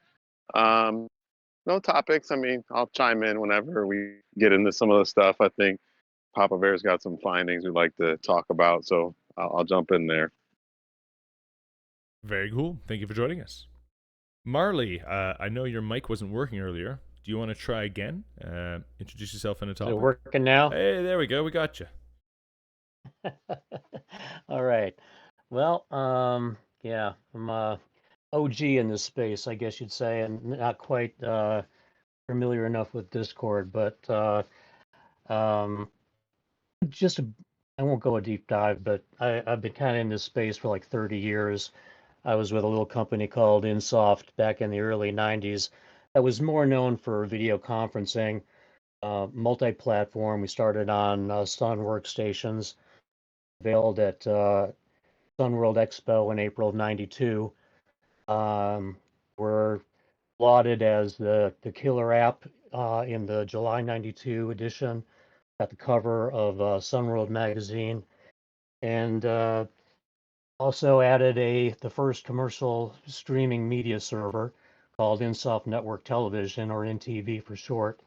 No topics. I mean, I'll chime in whenever we get into some of the stuff. I think Papa Bear's got some findings we'd like to talk about, so I'll jump in there. Very cool. Thank you for joining us. Marley, I know your mic wasn't working earlier. Do you want to try again? Introduce yourself and a topic. Is it working now? Hey, there we go. We got you. All right. Well, yeah, I'm OG in this space, I guess you'd say, and not quite familiar enough with Discord, but just I won't go a deep dive, but I've been kind of in this space for like 30 years. I was with a little company called Insoft back in the early 90s that was more known for video conferencing, multi-platform. We started on Sun workstations, unveiled at Sun World Expo in April of 92. We're lauded as the killer app in the July 92 edition at the cover of Sun World magazine. And also added the first commercial streaming media server called Insoft Network Television, or NTV for short.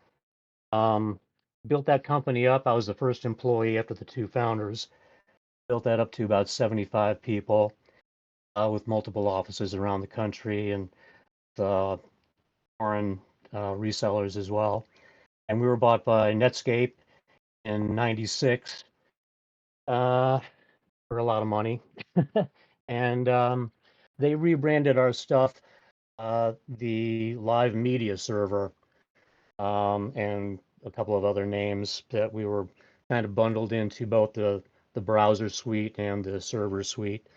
Built that company up. I was the first employee after the two founders. Built that up to about 75 people with multiple offices around the country and foreign resellers as well. And we were bought by Netscape in 96 for a lot of money. And they rebranded our stuff the Live Media Server, and a couple of other names that we were kind of bundled into both the browser suite and the server suite.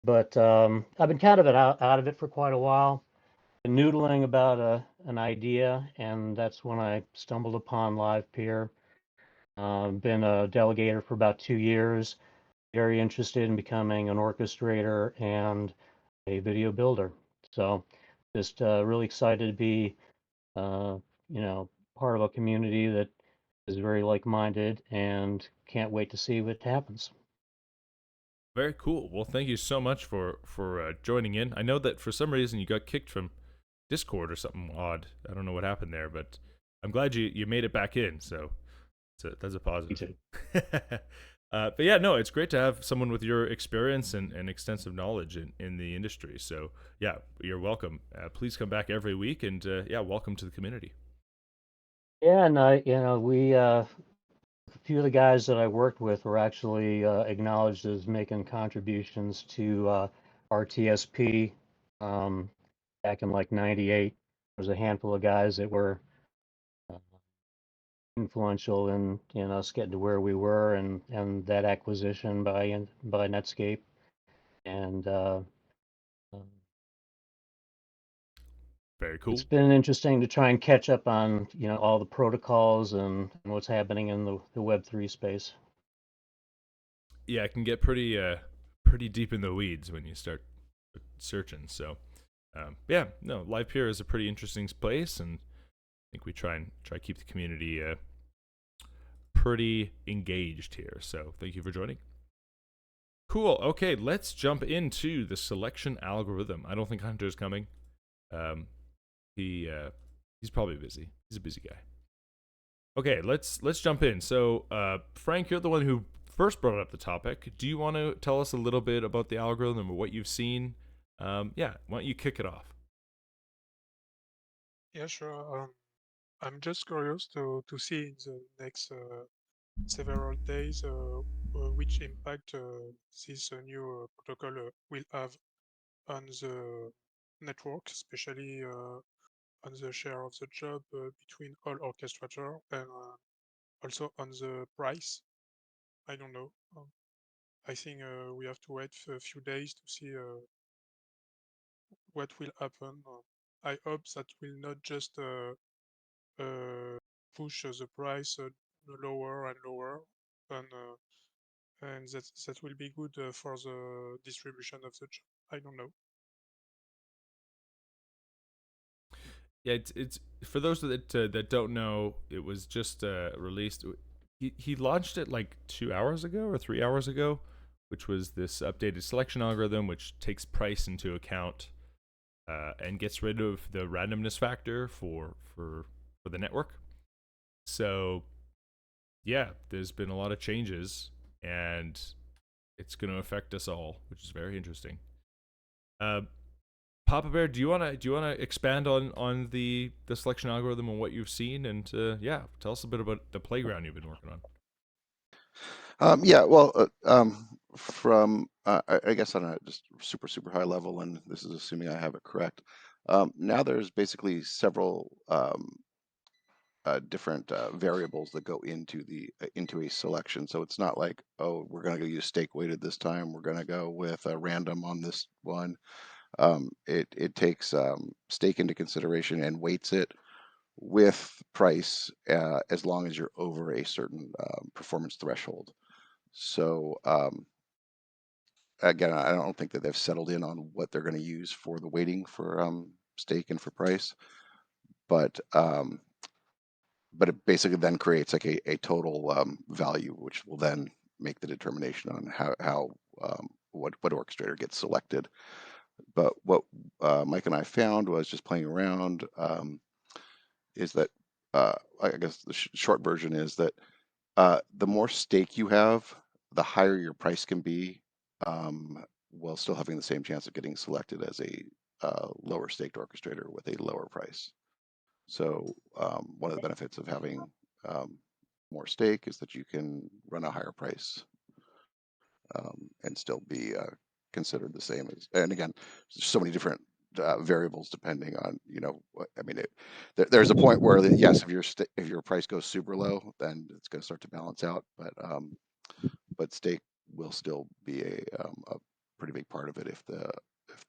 But I've been kind of out of it for quite a while, been noodling about an idea, and that's when I stumbled upon Livepeer. Been a delegator for about 2 years, very interested in becoming an orchestrator and a video builder. So just really excited to be, part of a community that is very like-minded and can't wait to see what happens. Very cool. Well, thank you so much for joining in. I know that for some reason you got kicked from Discord or something odd. I don't know what happened there, but I'm glad you made it back in. So that's a positive. But yeah, no, it's great to have someone with your experience and extensive knowledge in the industry. So yeah, you're welcome. Please come back every week, and yeah, welcome to the community. Yeah, and we a few of the guys that I worked with were actually acknowledged as making contributions to RTSP back in like '98. There was a handful of guys that were uh, influential in us getting to where we were, and that acquisition by Netscape, and Very cool. it's been interesting to try and catch up on all the protocols and what's happening in the Web3 space. Yeah, it can get pretty deep in the weeds when you start searching. So yeah, no, Livepeer is a pretty interesting place, and I think we try to keep the community pretty engaged here. So thank you for joining. Cool. Okay, let's jump into the selection algorithm. I don't think Hunter's coming. He's probably busy. He's a busy guy. Okay, let's jump in. So, Franck, you're the one who first brought up the topic. Do you want to tell us a little bit about the algorithm or what you've seen? Yeah, why don't you kick it off? Yeah, sure. I'm just curious to see in the next several days which impact this new protocol will have on the network, especially on the share of the job between all orchestrator and also on the price. I don't know. I think we have to wait for a few days to see what will happen. I hope that will not just push the price lower and lower, and that will be good for the distribution of the job. I don't know. Yeah, it's for those that don't know, it was just released. He launched it like 2 hours ago or 3 hours ago, which was this updated selection algorithm, which takes price into account and gets rid of the randomness factor for the network. So yeah, there's been a lot of changes, and it's going to affect us all, which is very interesting. Papa Bear, do you wanna expand on the selection algorithm and what you've seen, and yeah, tell us a bit about the playground you've been working on. Yeah, well, from I guess on a just super high level, and this is assuming I have it correct. Now there's basically several different variables that go into into a selection. So it's not like, oh, we're going to go use stake weighted this time. We're going to go with a random on this one. It takes stake into consideration and weights it with price as long as you're over a certain performance threshold. So again, I don't think that they've settled in on what they're going to use for the weighting for stake and for price, but it basically then creates like a total value, which will then make the determination on how what orchestrator gets selected. But what Mike and I found was just playing around is that I guess the short version is that the more stake you have, the higher your price can be, while still having the same chance of getting selected as a lower staked orchestrator with a lower price. So one of the benefits of having more stake is that you can run a higher price and still be considered the same as. And again, there's so many different variables depending on I mean, there's a point where yes, if your price goes super low, then it's going to start to balance out. But stake will still be a pretty big part of it if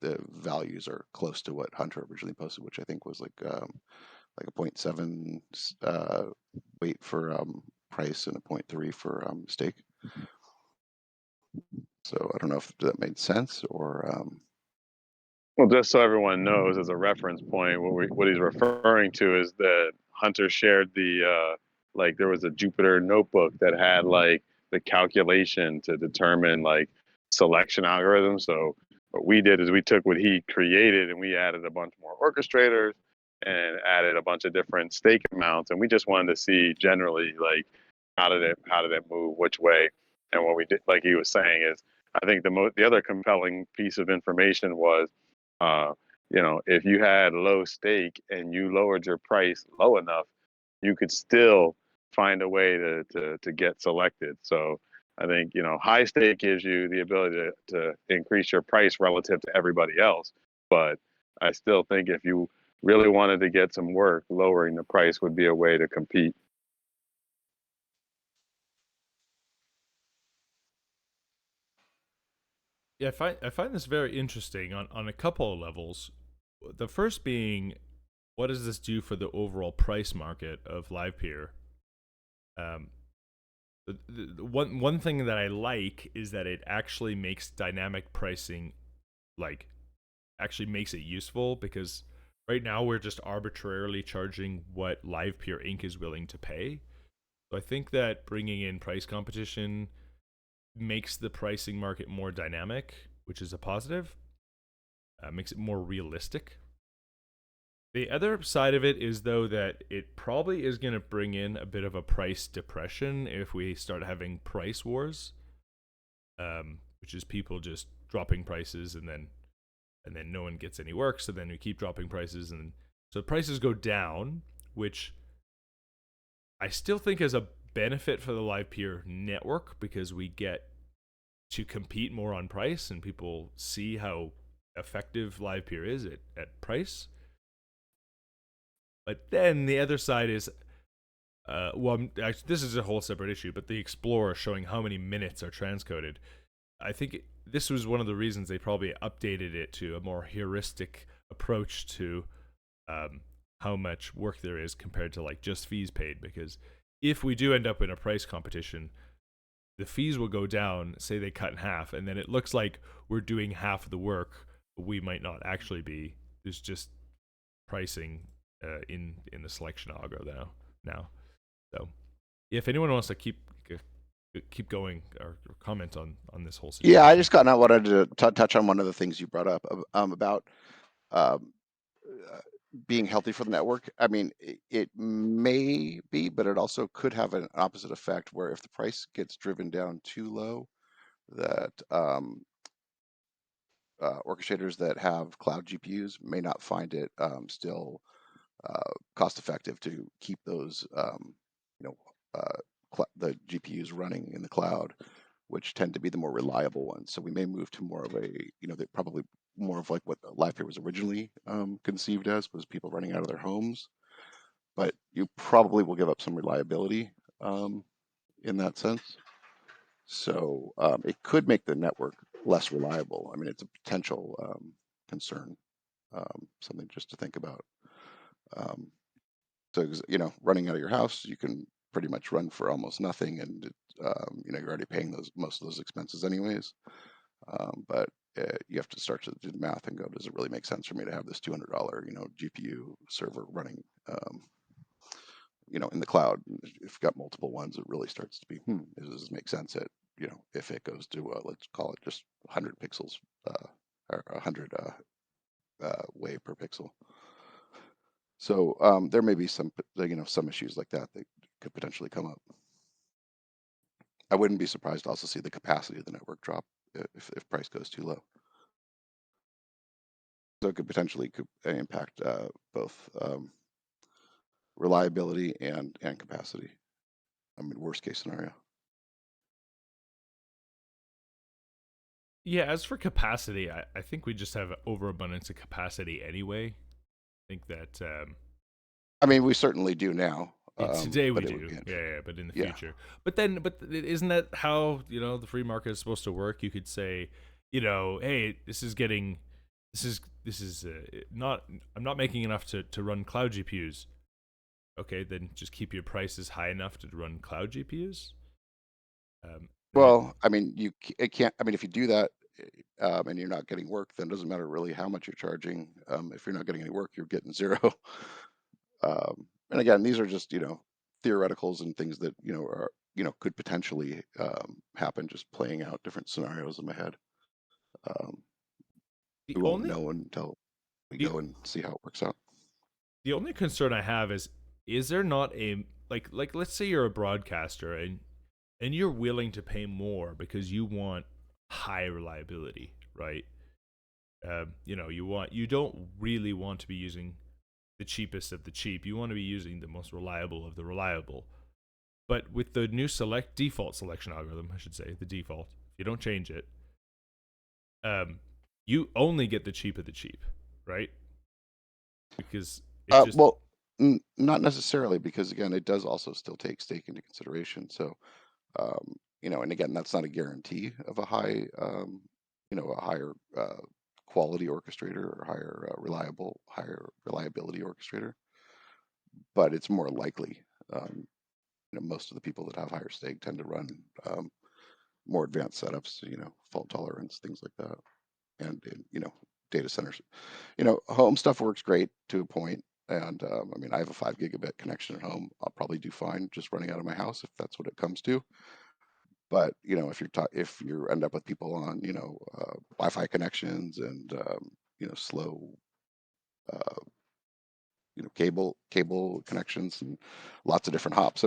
the values are close to what Hunter originally posted, which I think was like a 0.7 weight for price and a 0.3 for stake. So I don't know if that made sense or. Well, just so everyone knows, as a reference point, what he's referring to is that Hunter shared the like there was a Jupyter notebook that had like the calculation to determine like selection algorithms. So what we did is we took what he created and we added a bunch more orchestrators and added a bunch of different stake amounts, and we just wanted to see generally like how did it move, which way. And what we did, like he was saying, is I think the other compelling piece of information was, if you had low stake and you lowered your price low enough, you could still find a way to get selected. So I think, high stake gives you the ability to increase your price relative to everybody else. But I still think if you really wanted to get some work, lowering the price would be a way to compete. Yeah, I find this very interesting on a couple of levels. The first being, what does this do for the overall price market of Livepeer? The one thing that I like is that it actually makes dynamic pricing, actually makes it useful, because right now we're just arbitrarily charging what Livepeer Inc. is willing to pay. So I think that bringing in price competition makes the pricing market more dynamic, which is a positive. Makes it more realistic. The other side of it is, though, that it probably is going to bring in a bit of a price depression if we start having price wars, which is people just dropping prices and then no one gets any work, so then we keep dropping prices, and so prices go down, which I still think is a benefit for the Livepeer network, because we get to compete more on price and people see how effective Livepeer is at price. But then the other side is, actually, this is a whole separate issue, but the Explorer showing how many minutes are transcoded. I think this was one of the reasons they probably updated it to a more heuristic approach to how much work there is compared to just fees paid. Because if we do end up in a price competition, the fees will go down, say they cut in half, and then it looks like we're doing half of the work, but we might not actually be. There's just pricing in the selection algo now. So if anyone wants to keep going or comment on this whole situation. Yeah, I just wanted to touch on one of the things you brought up about being healthy for the network. I mean, it may be, but it also could have an opposite effect, where if the price gets driven down too low, that orchestrators that have cloud GPUs may not find it still cost effective to keep those the GPUs running in the cloud, which tend to be the more reliable ones. So we may move to more of a, probably more of like what Livepeer was originally conceived as, was people running out of their homes. But you probably will give up some reliability in that sense. So it could make the network less reliable. I mean, it's a potential concern, something just to think about. So, running out of your house, you can pretty much run for almost nothing, and you're already paying most of those expenses anyways. But you have to start to do the math and go, does it really make sense for me to have this $200 GPU server running in the cloud? If you've got multiple ones, it really starts to be, does this make sense at if it goes to let's call it just 100 pixels or 100 way per pixel. So there may be some issues like that could potentially come up. I wouldn't be surprised to also see the capacity of the network drop if price goes too low. So it could potentially impact both reliability and capacity. I mean, worst case scenario. Yeah, as for capacity, I think we just have overabundance of capacity anyway. I think that I mean, we certainly do now. Today we do, but in the future. But isn't that how the free market is supposed to work? You could say, hey, not. I'm not making enough to run cloud GPUs. Okay, then just keep your prices high enough to run cloud GPUs. Well, I mean, it can't. I mean, if you do that and you're not getting work, then it doesn't matter really how much you're charging. If you're not getting any work, you're getting zero. And again, these are just theoreticals and things that are could potentially happen. Just playing out different scenarios in my head. We won't know until we go and see how it works out. The only concern I have is there not a like let's say you're a broadcaster and and you're willing to pay more because you want high reliability, right? You don't really want to be using the cheapest of the cheap. You want to be using the most reliable of the reliable. But with the new default selection algorithm, I should say, the default, if you don't change it, you only get the cheap of the cheap, right? Because it just Well, not necessarily, because again, it does also still take stake into consideration. So, and again, that's not a guarantee of a high, a higher quality orchestrator or higher reliability orchestrator, but it's more likely. Most of the people that have higher stake tend to run more advanced setups, fault tolerance, things like that, and data centers. Home stuff works great to a point. And I have a 5 gigabit connection at home. I'll probably do fine just running out of my house if that's what it comes to. But if you end up with people on Wi-Fi connections and slow cable connections and lots of different hops.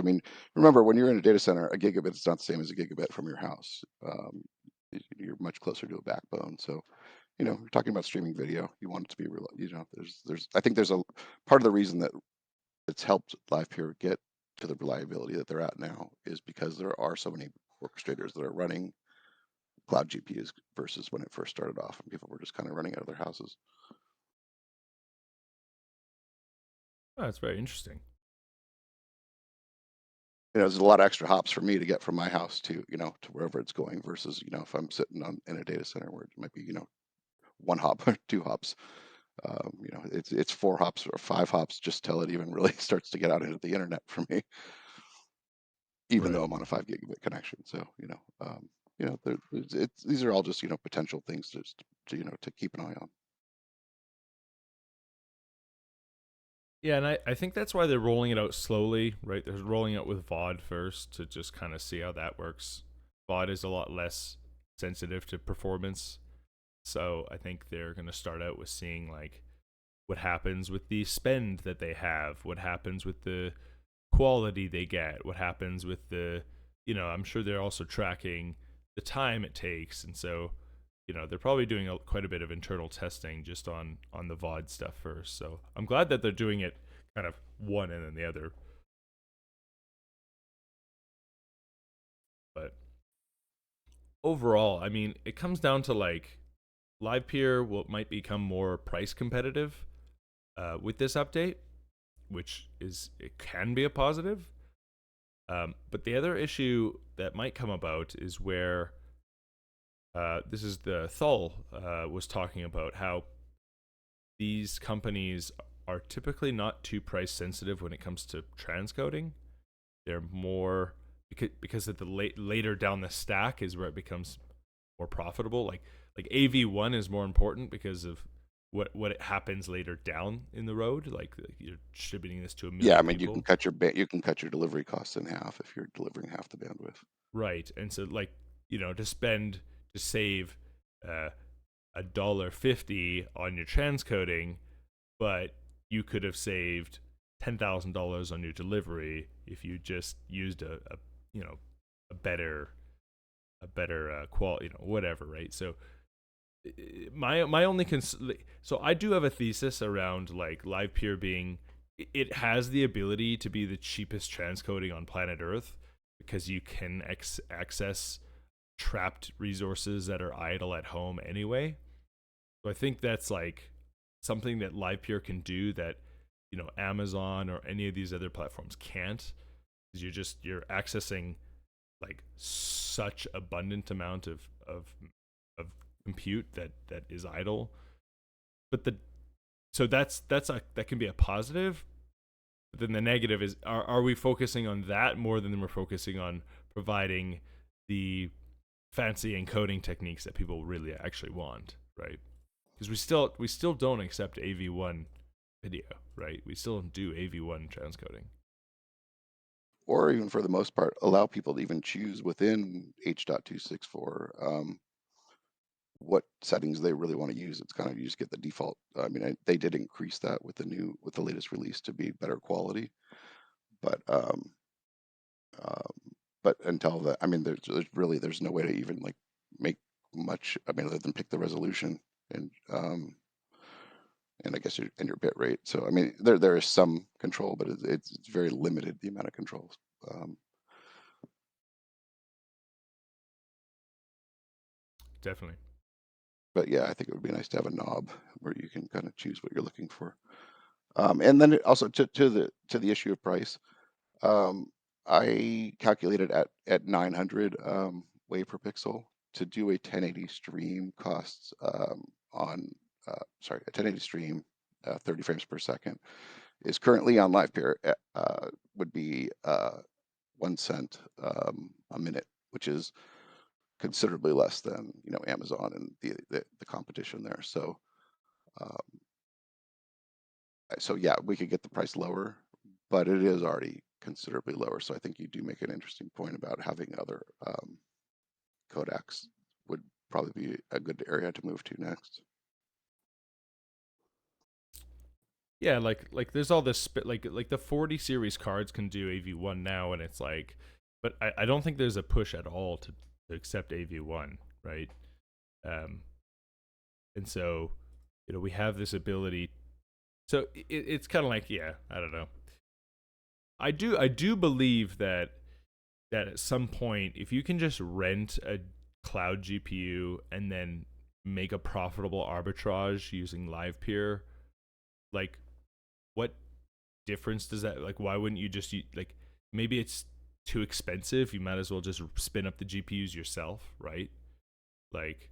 Remember, when you're in a data center, a gigabit is not the same as a gigabit from your house. You're much closer to a backbone. So you're talking about streaming video. You want it to be real. I think there's a part of the reason that it's helped Livepeer get to the reliability that they're at now is because there are so many orchestrators that are running cloud GPUs versus when it first started off and people were just kind of running out of their houses. Oh, that's very interesting. There's a lot of extra hops for me to get from my house to wherever it's going versus, if I'm sitting in a data center where it might be, 1 hop or 2 hops. It's 4 hops or 5 hops just till it even really starts to get out into the internet for me, even though I'm on a 5 gigabit connection. So, these are all just, potential things to keep an eye on. Yeah, and I think that's why they're rolling it out slowly, right? They're rolling out with VOD first to just kind of see how that works. VOD is a lot less sensitive to performance. So I think they're going to start out with seeing like what happens with the spend that they have, what happens with the quality they get, what happens with the, I'm sure they're also tracking the time it takes. And so, they're probably doing quite a bit of internal testing just on the VOD stuff first. So I'm glad that they're doing it kind of one and then the other. But overall, it comes down to like Livepeer might become more price competitive with this update, which it can be a positive. But the other issue that might come about is where this is the Thul was talking about how these companies are typically not too price sensitive when it comes to transcoding. They're more because at the later down the stack is where it becomes more profitable. Like AV1 is more important because of what it happens later down in the road. Like you're distributing this to a million people. You can cut your delivery costs in half if you're delivering half the bandwidth. Right, and so to save $1.50 on your transcoding, but you could have saved $10,000 on your delivery if you just used a better quality, whatever, right? So my only so I do have a thesis around like Livepeer being, it has the ability to be the cheapest transcoding on planet Earth because you can access trapped resources that are idle at home anyway. So I think that's like something that Livepeer can do that Amazon or any of these other platforms can't, because you're accessing like such abundant amount of compute that is idle. But that can be a positive. But then the negative is, are we focusing on that more than we're focusing on providing the fancy encoding techniques that people really actually want, right? Because we still don't accept AV1 video, right? We still don't do AV1 transcoding. Or even for the most part, allow people to even choose within H.264 what settings they really want to use. It's kind of, you just get the default. They did increase that with the latest release to be better quality, but but until that, I mean, there's no way to even like make much. I mean, other than pick the resolution and I guess your bit rate. So I mean, there is some control, but it's very limited, the amount of controls. Definitely. But yeah, I think it would be nice to have a knob where you can kind of choose what you're looking for. And then also to the issue of price, I calculated at 900 wave per pixel. To do a 1080 stream costs on sorry, a 1080 stream 30 frames per second is currently on Livepeer would be 1 cent a minute, which is considerably less than Amazon and the competition there. So so yeah, we could get the price lower, but it is already considerably lower. So I think you do make an interesting point about having other codecs would probably be a good area to move to next. Yeah, like there's all this like the 40 series cards can do AV1 now, and it's like, but I don't think there's a push at all to accept AV1, right? And so we have this ability. So it's kind of like, yeah, I don't know. I do believe that at some point, if you can just rent a cloud GPU and then make a profitable arbitrage using Livepeer, like, what difference does that, like, why wouldn't you just like, maybe it's too expensive, you might as well just spin up the GPUs yourself, right? Like,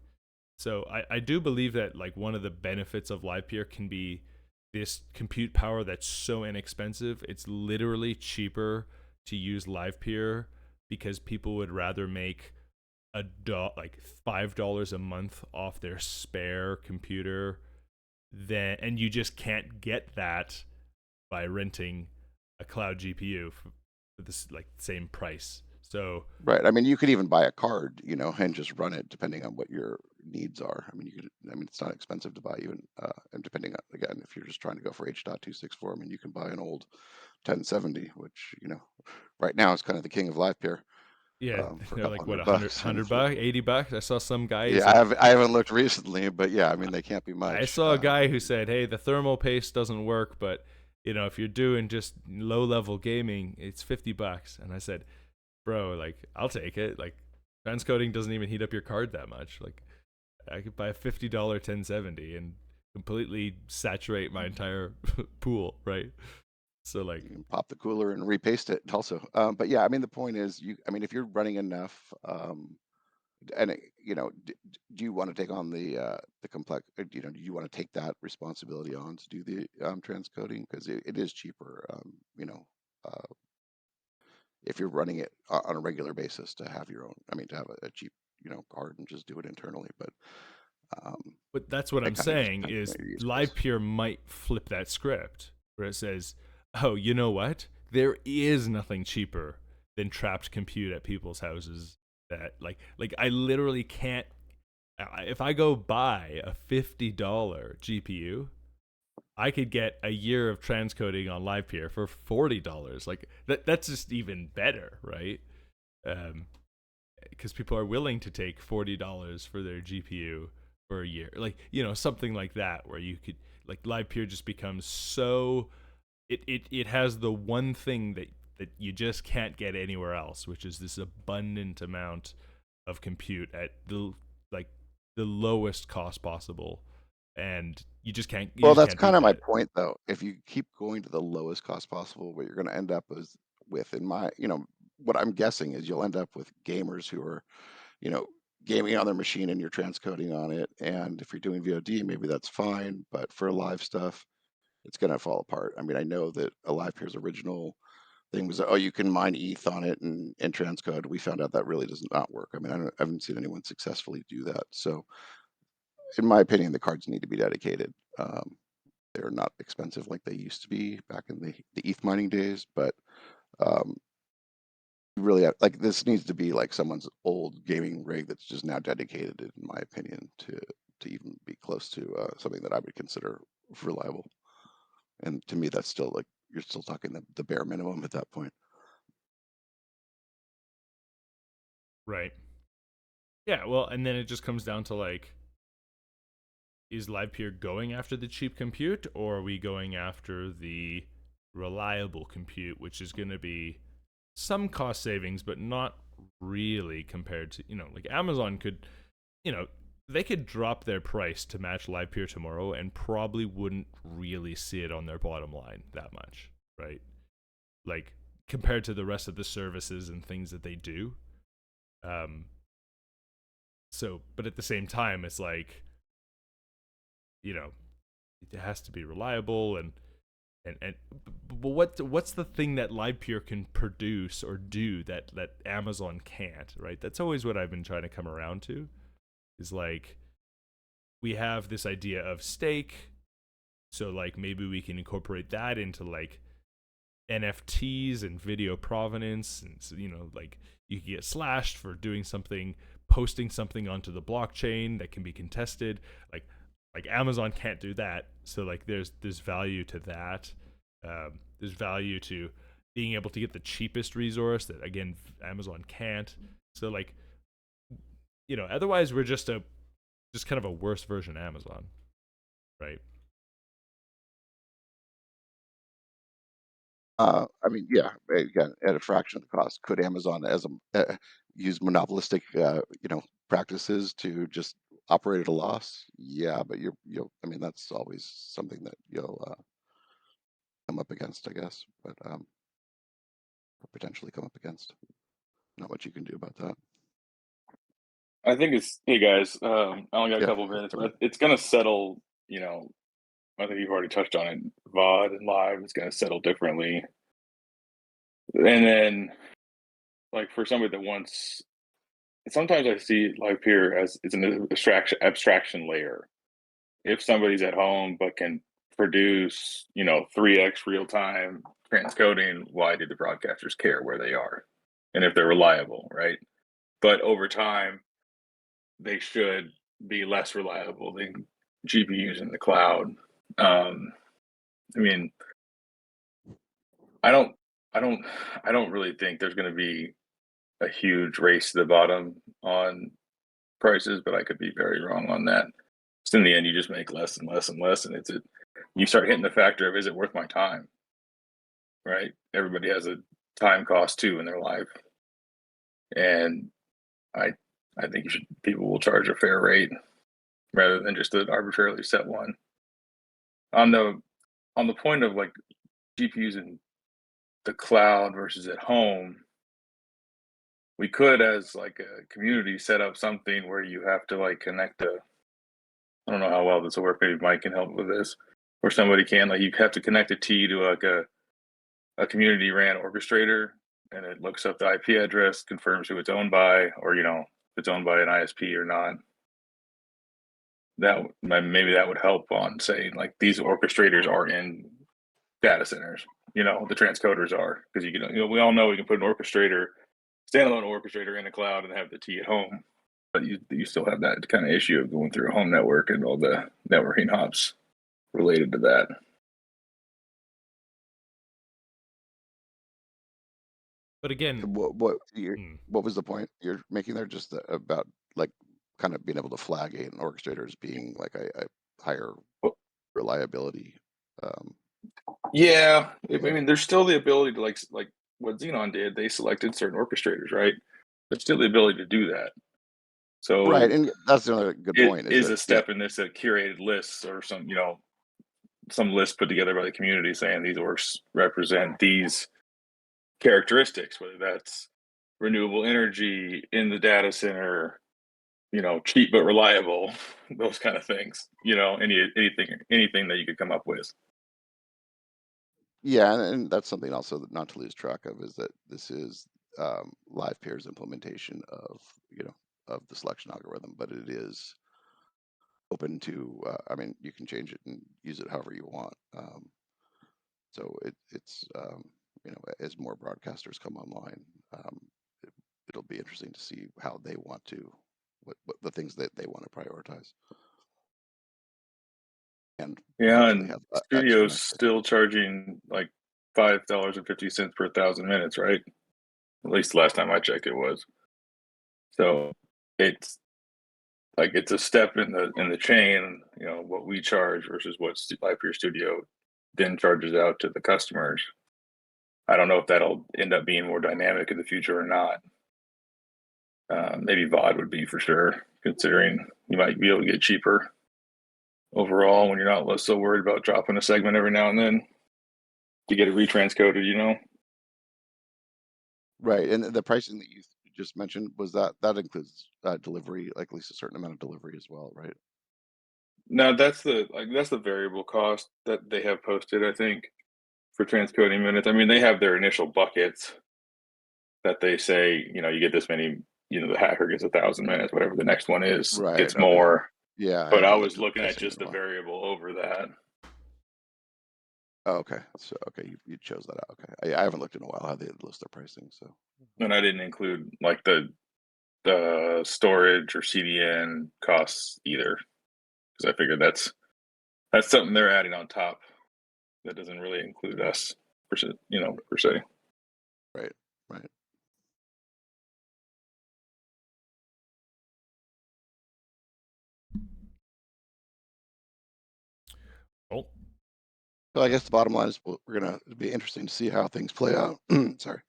so I do believe that like one of the benefits of Livepeer can be this compute power that's so inexpensive. It's literally cheaper to use Livepeer because people would rather make like $5 a month off their spare computer than, and you just can't get that by renting a cloud GPU for this like same price. So right. I mean, you could even buy a card, and just run it depending on what your needs are. I mean, it's not expensive to buy even, and depending on, again, if you're just trying to go for H.264, I mean, you can buy an old 1070, which, right now is kind of the king of Livepeer. yeah, For a they're couple like what, $100. $100, $80. I saw some guy. Yeah, I haven't looked recently, but yeah, I mean, they can't be much. I saw a guy who said, "Hey, the thermal paste doesn't work, but if you're doing just low level gaming, it's $50." And I said, "Bro, like, I'll take it. Like, transcoding doesn't even heat up your card that much. Like, I could buy a $50 1070 and completely saturate my entire pool, right?" So like, you can pop the cooler and repaste it also. But yeah, I mean, the point is, I mean, if you're running enough, and do you want to take on the complex? Do you want to take that responsibility on to do the transcoding, because it is cheaper, uh, if you're running it on a regular basis to have your own. I mean, to have a cheap card and just do it internally, but. But that's what I'm saying is Livepeer might flip that script where it says, "Oh, you know what? There is nothing cheaper than trapped compute at people's houses. That like I literally can't. If I go buy a $50 GPU, I could get a year of transcoding on Livepeer for $40. Like that's just even better, right? Because people are willing to take $40 for their GPU for a year, like something like that, where you could, like, Livepeer just becomes so, it has the one thing that you just can't get anywhere else, which is this abundant amount of compute at the lowest cost possible, and you just can't. Well, that's kind of my point, though. If you keep going to the lowest cost possible, what you're going to end up with, in my, what I'm guessing is you'll end up with gamers who are, gaming on their machine and you're transcoding on it. And if you're doing VOD, maybe that's fine, but for live stuff, it's going to fall apart. I mean, I know that a Livepeer's original thing was, oh, you can mine ETH on it and transcode. We found out that really does not work. I mean, I haven't seen anyone successfully do that. So, in my opinion, the cards need to be dedicated. They're not expensive like they used to be back in the ETH mining days, but really, like, this needs to be like someone's old gaming rig that's just now dedicated, in my opinion, to even be close to something that I would consider reliable. And to me, that's still like, you're still talking the bare minimum at that point. Right. Yeah, well, and then it just comes down to like, is Livepeer going after the cheap compute, or are we going after the reliable compute, which is going to be some cost savings, but not really compared to, like Amazon could, they could drop their price to match Livepeer tomorrow and probably wouldn't really see it on their bottom line that much, right? Like compared to the rest of the services and things that they do. So, but at the same time, it's like, it has to be reliable and but what's the thing that Livepeer can produce or do that Amazon can't, right? That's always what I've been trying to come around to, is like, we have this idea of stake, so like maybe we can incorporate that into like NFTs and video provenance, and so, like you can get slashed for doing something, posting something onto the blockchain that can be contested, like Amazon can't do that. So like there's value to that. There's value to being able to get the cheapest resource that again Amazon can't. So like, otherwise we're just kind of a worse version of Amazon, right? I mean, yeah, again, at a fraction of the cost. Could Amazon use monopolistic, practices to just operate at a loss? Yeah, but I mean, that's always something that you'll come up against, I guess, but or potentially come up against. Not much you can do about that. I think hey guys, I only got a Yeah, couple of minutes, but it's going to settle, I think you've already touched on it. VOD and live is going to settle differently. And then, like, for somebody that wants, sometimes I see Livepeer as it's an abstraction layer. If somebody's at home but can produce, 3x real time transcoding, why do the broadcasters care where they are? And if they're reliable, right? But over time, they should be less reliable than GPUs in the cloud. I mean, I don't really think there's going to be a huge race to the bottom on prices, but I could be very wrong on that. So in the end, you just make less and less and less, and you start hitting the factor of, is it worth my time? Right? Everybody has a time cost too in their life, and I think people will charge a fair rate rather than just an arbitrarily set one. On the point of like GPUs in the cloud versus at home, we could, as like a community, set up something where you have to like connect I don't know how well this will work. Maybe Mike can help with this, where somebody can, like, you have to connect a T to like a community ran orchestrator, and it looks up the IP address, confirms who it's owned by, or if it's owned by an ISP or not. Maybe that would help on saying like these orchestrators are in data centers. The transcoders are, because we all know we can put an standalone orchestrator in the cloud and have the T at home, but you still have that kind of issue of going through a home network and all the networking hops related to that. But again, what was the point you're making there? Just about like kind of being able to flag an orchestrator as being like a higher reliability. Yeah, I mean, there's still the ability to like what Xenon did. They selected certain orchestrators, right? There's still the ability to do that. So right, and that's another good point. Is a step in this curated lists or some list put together by the community saying these orcs represent these characteristics, whether that's renewable energy in the data center, cheap but reliable, those kind of things. Anything that you could come up with. Yeah, and that's something also that not to lose track of, is that this is Livepeer's implementation of the selection algorithm, but it is open to. I mean, you can change it and use it however you want. So it's as more broadcasters come online, it'll be interesting to see how they want to, what the things that they want to prioritize. And and studios still charging like $5.50 per 1,000 minutes, right? At least last time I checked, it was. So it's like it's a step in the chain, you know, what we charge versus what Livepeer Studio then charges out to the customers. I don't know if that'll end up being more dynamic in the future or not. Maybe VOD would be for sure, considering you might be able to get cheaper overall when you're not so worried about dropping a segment every now and then to get it retranscoded, you know? Right, and the pricing that you just mentioned, was that includes delivery, like at least a certain amount of delivery as well, right? No, that's the variable cost that they have posted, I think, for transcoding minutes. I mean, they have their initial buckets that they say, you know, you get this many, you know, the hacker gets 1,000 minutes, whatever the next one is, Right. gets Okay. more. Yeah, But I haven't was looked at looking at pricing just in a the while. variable over that. Oh, okay. So you chose that out. Okay, I haven't looked in a while how they list their pricing. So. And I didn't include like the storage or CDN costs either, because I figured that's something they're adding on top that doesn't really include us per se, you know, per se. Right. Oh, So I guess the bottom line is we're gonna be interesting to see how things play out. Sorry,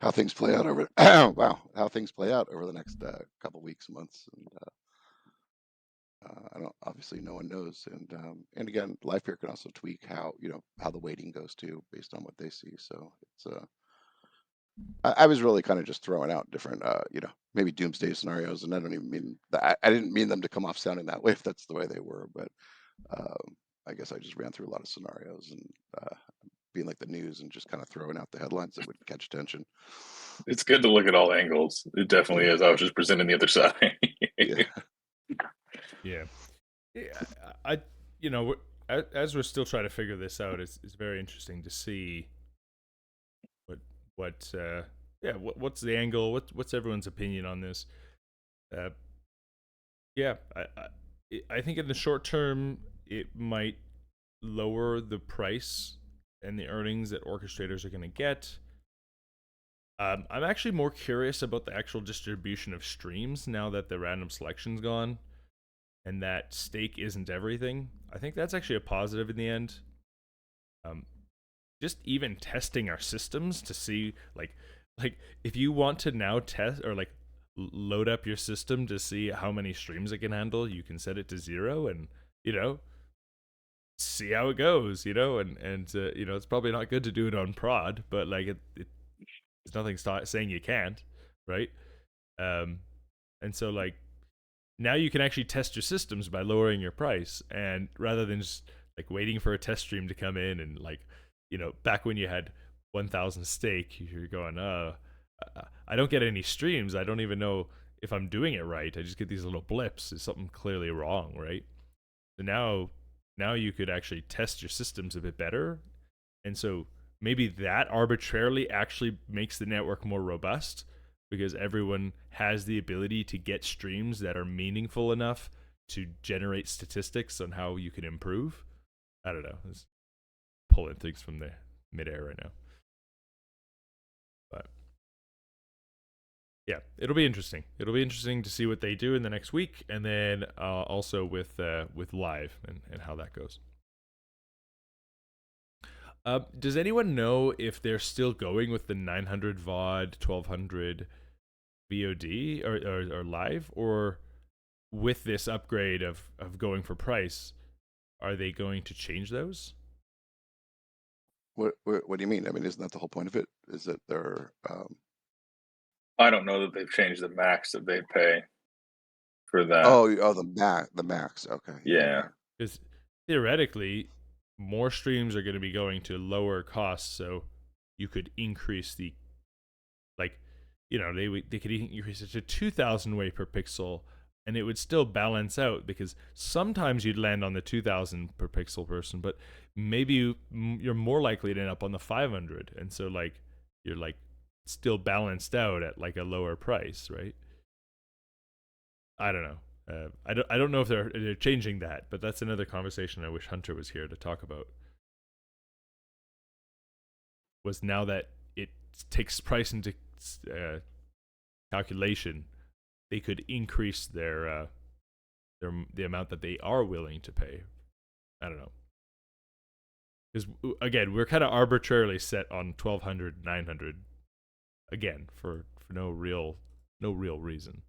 how things play out over. Wow, how things play out over the next couple weeks, months, and I don't. Obviously, no one knows, and again, Livepeer can also tweak how how the weighting goes too, based on what they see. So it's I was really kind of just throwing out different maybe doomsday scenarios, and I don't even mean that. I didn't mean them to come off sounding that way if that's the way they were, but I guess I just ran through a lot of scenarios and being like the news and just kind of throwing out the headlines that would catch attention. It's good to look at all angles. It definitely is. I was just presenting the other side. Yeah. yeah. I you know, as we're still trying to figure this out, it's very interesting to see what's what's the angle, what's everyone's opinion on this. Yeah, I think in the short term it might lower the price and the earnings that orchestrators are going to get. I'm actually more curious about the actual distribution of streams now that the random selection's gone and that stake isn't everything. I think that's actually a positive in the end. Just even testing our systems to see like if you want to now test or like load up your system to see how many streams it can handle, you can set it to 0 and see how it goes, and it's probably not good to do it on prod, but like there's nothing saying you can't, right? And so like now you can actually test your systems by lowering your price, and rather than just like waiting for a test stream to come in and like back when you had 1,000 stake, you're going I don't get any streams, I don't even know if I'm doing it right, I just get these little blips, is something clearly wrong, right? So now you could actually test your systems a bit better, and so maybe that arbitrarily actually makes the network more robust because everyone has the ability to get streams that are meaningful enough to generate statistics on how you can improve. I don't know. It's pulling things from the midair right now. But yeah, it'll be interesting. It'll be interesting to see what they do in the next week, and then also with live and how that goes. Does anyone know if they're still going with the 900 VOD, 1200 VOD or live, or with this upgrade of going for price, are they going to change those? What do you mean? I mean, isn't that the whole point of it? Is that they're I don't know that they've changed the max that they pay for that. oh the max. Okay. Yeah. Because theoretically, more streams are going to be going to lower costs, so you could increase the they could increase it to 2,000 weight per pixel, and it would still balance out because sometimes you'd land on the 2,000 per pixel person, but maybe you're more likely to end up on the 500, and so like you're like still balanced out at like a lower price, right? I don't know. I don't know if they're changing that, but that's another conversation I wish Hunter was here to talk about. Was now that it takes price into calculation, they could increase their the amount that they are willing to pay. I don't know. Because again, we're kind of arbitrarily set on 1200, 900 again for no real reason.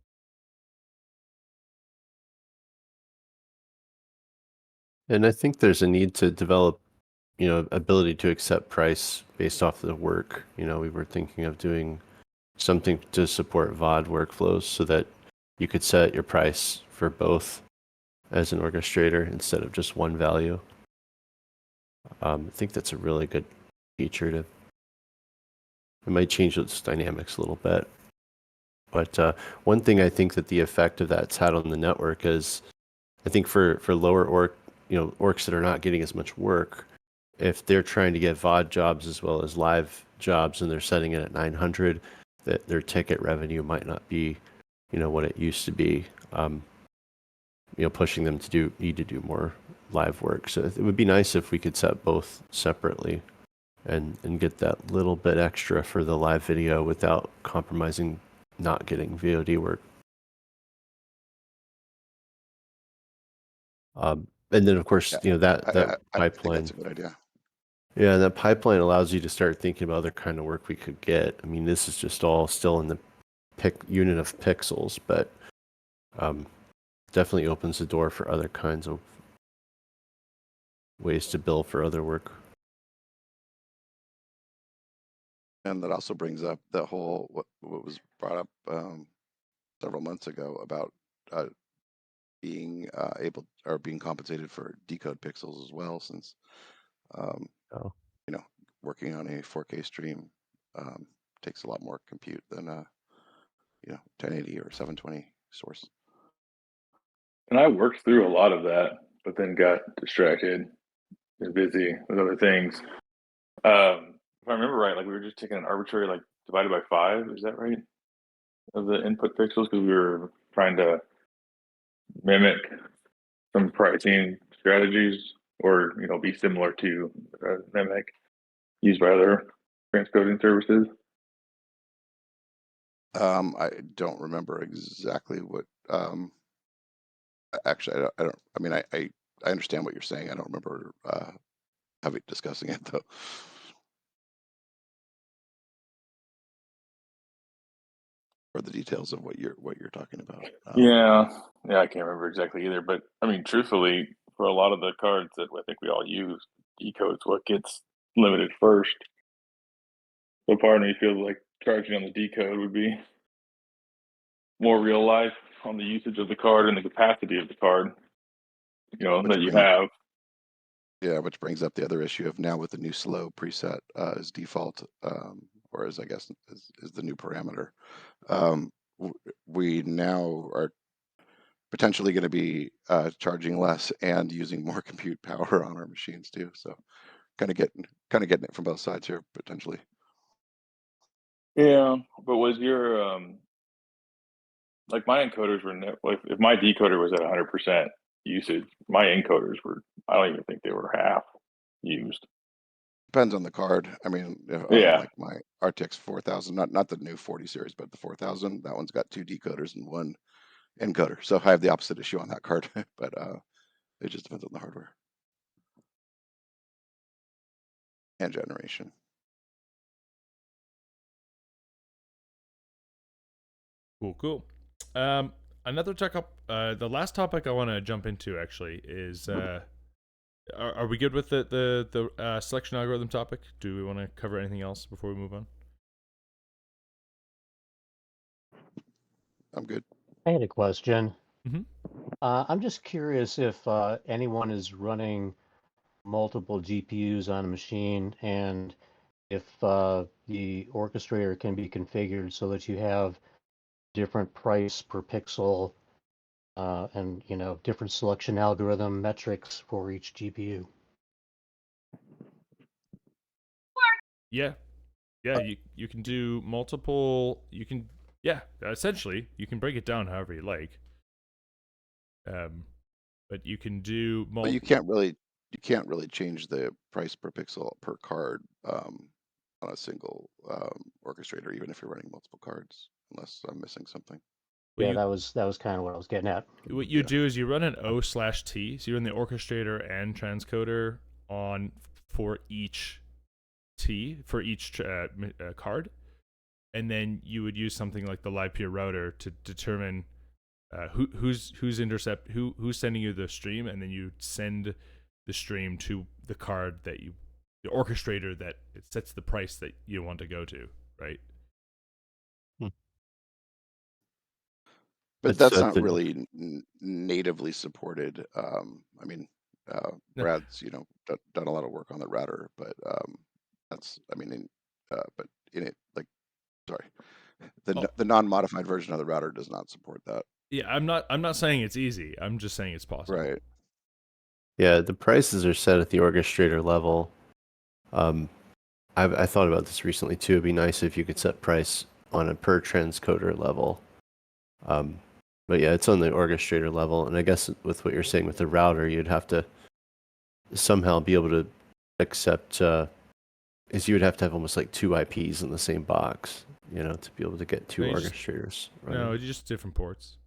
And I think there's a need to develop, ability to accept price based off the work. We were thinking of doing something to support VOD workflows so that you could set your price for both as an orchestrator instead of just one value. I think that's a really good feature. It might change its dynamics a little bit. But one thing I think that the effect of that's had on the network is, I think for lower orcs that are not getting as much work, if they're trying to get VOD jobs as well as live jobs and they're setting it at 900, that their ticket revenue might not be, what it used to be. Pushing them to need to do more live work. So it would be nice if we could set both separately and get that little bit extra for the live video without compromising not getting VOD work. And then of course, that I think pipeline. that's a good idea. Yeah, that pipeline allows you to start thinking about other kind of work we could get. I mean, this is just all still in the unit of pixels, but definitely opens the door for other kinds of ways to bill for other work. And that also brings up the whole what was brought up several months ago about being able or being compensated for decode pixels as well, since working on a 4K stream takes a lot more compute than 1080 or 720 source. And I worked through a lot of that, but then got distracted and busy with other things. If I remember right, like we were just taking an arbitrary, like divided by 5, is that right? Of the input pixels, because we were trying to mimic some pricing strategies, or be similar to mimic used by other transcoding services. I don't remember exactly what. Actually, I don't. I mean, I understand what you're saying. I don't remember discussing it though. Or the details of what you're talking about. Yeah, I can't remember exactly either. But I mean, truthfully, for a lot of the cards that I think we all use, decode's what gets limited first. So part of me feels like charging on the decode would be more real life on the usage of the card and the capacity of the card, that you have. Yeah, which brings up the other issue of now with the new slow preset as default, or as I guess is the new parameter. We now are potentially going to be charging less and using more compute power on our machines too. So kind of getting it from both sides here potentially. Yeah, but was your like my encoders were if my decoder was at 100% usage, my encoders were, I don't even think they were half used. Depends on the card. I mean, like my RTX 4000, not the new 40 series, but the 4000, that one's got 2 decoders and 1 encoder. So I have the opposite issue on that card, but it just depends on the hardware and generation. Cool. Another the last topic I want to jump into actually is are we good with the selection algorithm topic? Do we want to cover anything else before we move on? I'm good. I had a question. Mhm. I'm just curious if anyone is running multiple GPUs on a machine, and if the orchestrator can be configured so that you have different price per pixel and different selection algorithm metrics for each GPU. Yeah, you can do multiple. You can essentially you can break it down however you like. But you can do But you can't really change the price per pixel per card on a single orchestrator, even if you're running multiple cards, unless I'm missing something. What Yeah, you that was kind of what I was getting at. what you Yeah. do is you run an O/T, so you run the orchestrator and transcoder on for each card, and then you would use something like the Livepeer router to determine who's who's sending you the stream, and then you send the stream to the card that the orchestrator that it sets the price that you want to go to, right? But It's that's not the- really natively supported. I mean, No. Brad's done a lot of work on the router, but that's but in it sorry, the non-modified version of the router does not support that. Yeah, I'm not saying it's easy. I'm just saying it's possible. Right. Yeah, the prices are set at the orchestrator level. I thought about this recently too. It'd be nice if you could set price on a per transcoder level. But yeah, it's on the orchestrator level, and I guess with what you're saying with the router, you'd have to somehow be able to accept, is you would have to have almost like 2 IPs in the same box, to be able to get 2 No, you just- orchestrators. No, just different ports.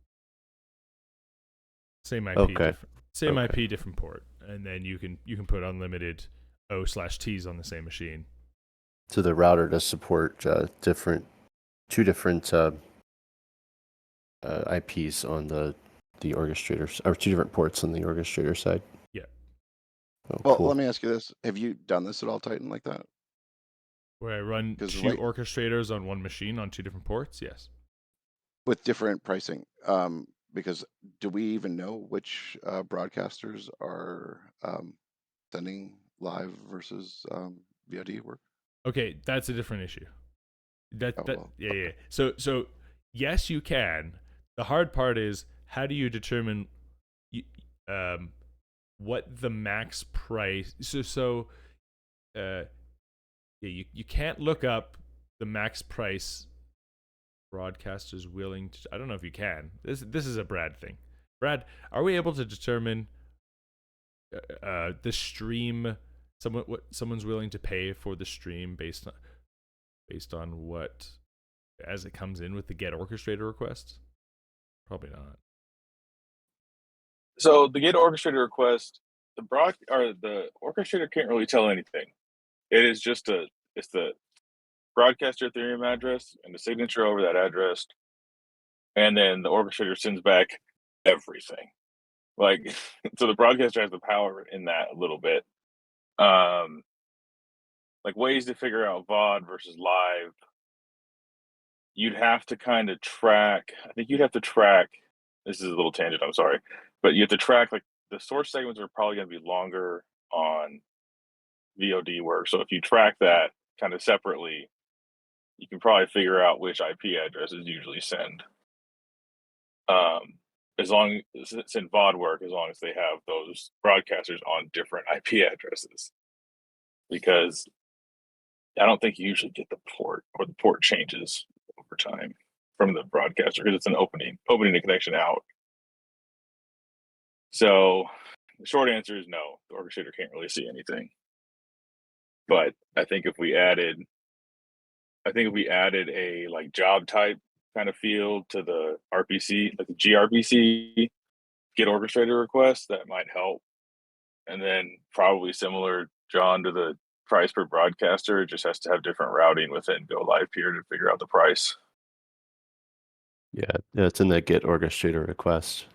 Same IP, Okay. same Okay. IP, different port, and then you can put unlimited O/Ts on the same machine. So the router does support two different IPs on the orchestrators, or 2 different ports on the orchestrator side. Yeah. Oh, Well, cool. let me ask you this: have you done this at all, Titan, like that? Where I run 'Cause 2 orchestrators on one machine on 2 different ports? Yes. With different pricing, because do we even know which broadcasters are sending live versus VOD work? Okay, that's a different issue. Well, Yeah. So yes, you can. The hard part is how do you determine what the max price? Yeah, you can't look up the max price broadcasters willing to. I don't know if you can. This is a Brad thing. Brad, are we able to determine the stream? What someone's willing to pay for the stream based on what as it comes in with the get orchestrator requests? Probably not. So the get orchestrator request, the orchestrator can't really tell anything. It is just it's the broadcaster Ethereum address and the signature over that address, and then the orchestrator sends back everything. Like, so the broadcaster has the power in that a little bit. Like ways to figure out VOD versus live. You'd have to kind of track. I think you'd have to track. This is a little tangent. I'm sorry, but you have to track like the source segments are probably going to be longer on VOD work. So if you track that kind of separately, you can probably figure out which IP addresses usually send. As long as it's in VOD work, as long as they have those broadcasters on different IP addresses, because I don't think you usually get the port, or the port changes over time from the broadcaster because it's an opening the connection out. So the short answer is no. The orchestrator can't really see anything. But I think if we added a like job type kind of field to the RPC, like the gRPC get orchestrator request, that might help. And then probably similar, John, to the price per broadcaster, it just has to have different routing within Go Livepeer to figure out the price. Yeah, it's in the get orchestrator request.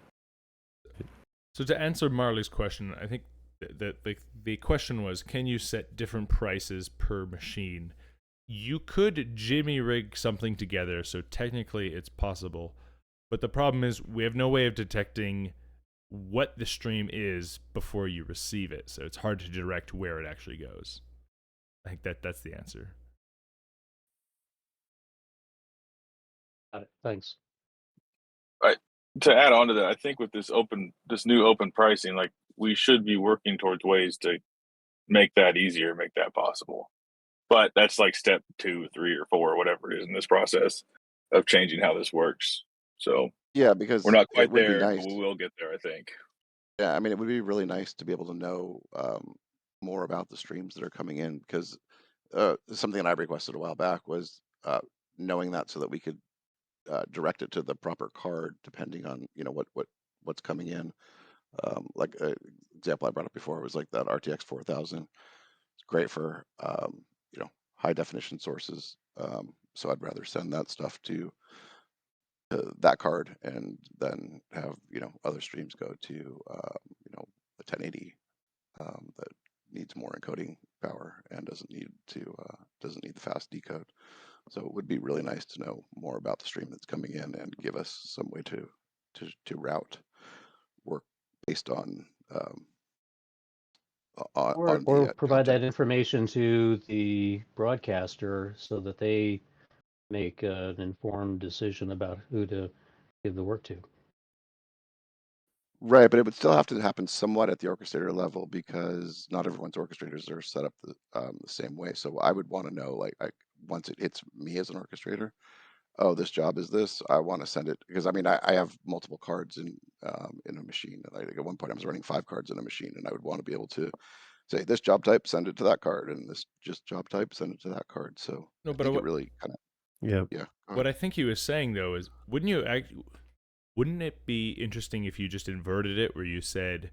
So to answer Marley's question, I think the question was, can you set different prices per machine? You could jimmy rig something together, so technically it's possible. But the problem is we have no way of detecting what the stream is before you receive it, so it's hard to direct where it actually goes. I think that's the answer. Got it. Thanks. To add on to that, I think with this new open pricing, like we should be working towards ways to make that easier, make that possible. But that's like step 2, 3, or 4, whatever it is in this process of changing how this works. So yeah, because we're not it quite would be there, nice. but we will get there, I think. Yeah, I mean, it would be really nice to be able to know more about the streams that are coming in, because something that I requested a while back was knowing that so that we could direct it to the proper card depending on what's coming in. Like an example I brought up before was like that RTX 4000. It's great for high definition sources. So I'd rather send that stuff to that card and then have other streams go to the 1080 that needs more encoding power and doesn't need the fast decode. So it would be really nice to know more about the stream that's coming in and give us some way to route work based on Or the provide that content. information to the broadcaster so that they make an informed decision about who to give the work to. Right, but it would still have to happen somewhat at the orchestrator level because not everyone's orchestrators are set up the same way. So I would want to know, like, once it hits me as an orchestrator, oh, this job is this. I want to send it because I have multiple cards in a machine. Like at one point, I was running 5 cards in a machine, and I would want to be able to say this job type, send it to that card, and this just job type, send it to that card. So No, I but think it really kind of Yeah. what I think he was saying though is, wouldn't it be interesting if you just inverted it, where you said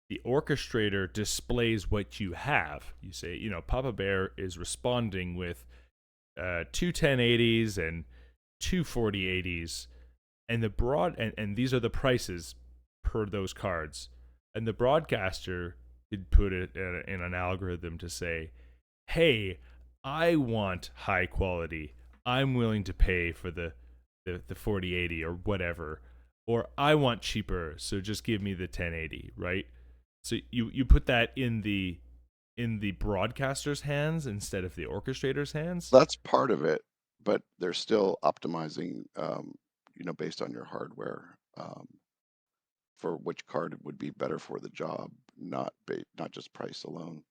the orchestrator displays what you have? You say, Papa Bear is responding with 2 1080s and 2 4080s, and and these are the prices per those cards. And the broadcaster could put it in an algorithm to say, hey, I want high quality. I'm willing to pay for the 4080 or whatever. Or I want cheaper, so just give me the 1080, right? So you put that in the broadcaster's hands instead of the orchestrator's hands. that's part of it, but they're still optimizing, based on your hardware. For which card would be better for the job, not just price alone.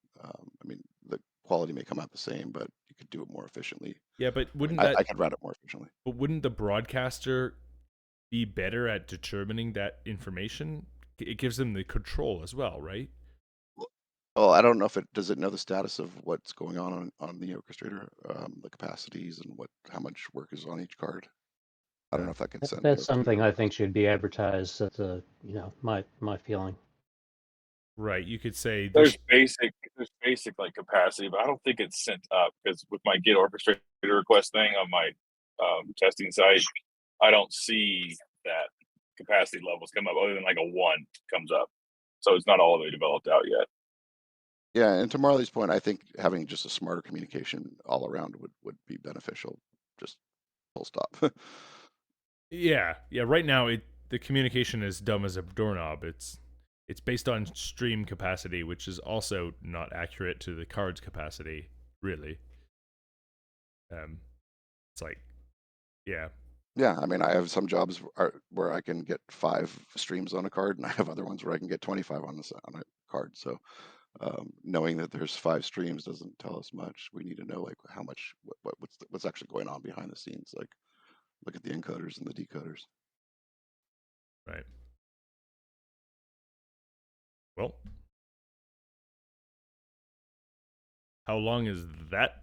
The quality may come out the same, but you could do it more efficiently. Yeah, but I could route it more efficiently. But wouldn't the broadcaster be better at determining that information? It gives them the control as well, right? Oh, I don't know if does it know the status of what's going on the orchestrator, the capacities and how much work is on each card. I don't know if that can send That's those something to I think should be advertised. That's my feeling. Right. You could say there's basic like capacity, but I don't think it's sent up because with my get orchestrator request thing on my testing site, I don't see that capacity levels come up other than like a 1 comes up. So it's not all the way developed out yet. Yeah, and to Marley's point, I think having just a smarter communication all around would be beneficial. Just full stop. Yeah. Right now, the communication is dumb as a doorknob. It's based on stream capacity, which is also not accurate to the card's capacity, really. It's like, yeah. Yeah, I have some jobs where I can get 5 streams on a card, and I have other ones where I can get 25 on a card. So knowing that there's 5 streams doesn't tell us much. We need to know like how much, what's actually going on behind the scenes. Like look at the encoders and the decoders. Right. Well, how long is that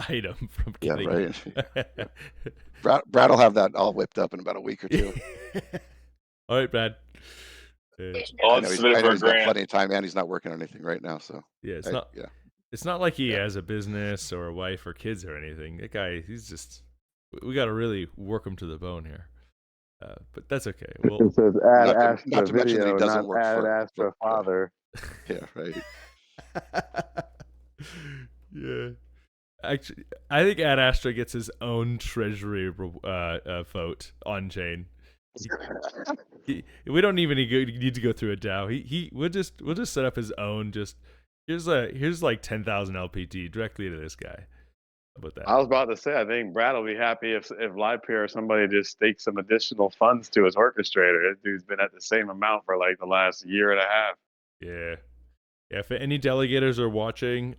item from getting? Yeah, right. Yeah. Brad will have that all whipped up in about a week or 2. All right, Brad. I know he's got plenty of time and he's not working on anything right now. So yeah, it's not like he has a business or a wife or kids or anything. That guy, we got to really work him to the bone here. But that's okay. Well, it says add Astra not to mention that he video, doesn't not work add for Astra father. Yeah, right. Yeah. Actually, I think Ad Astra gets his own Treasury vote on chain. We don't even need to go through a DAO. We'll just set up his own. Just here's like 10,000 LPT directly to this guy. How about that? I was about to say, I think Brad will be happy if Livepeer or somebody just stakes some additional funds to his orchestrator. That dude's been at the same amount for like the last year and a half. Yeah. If any delegators are watching,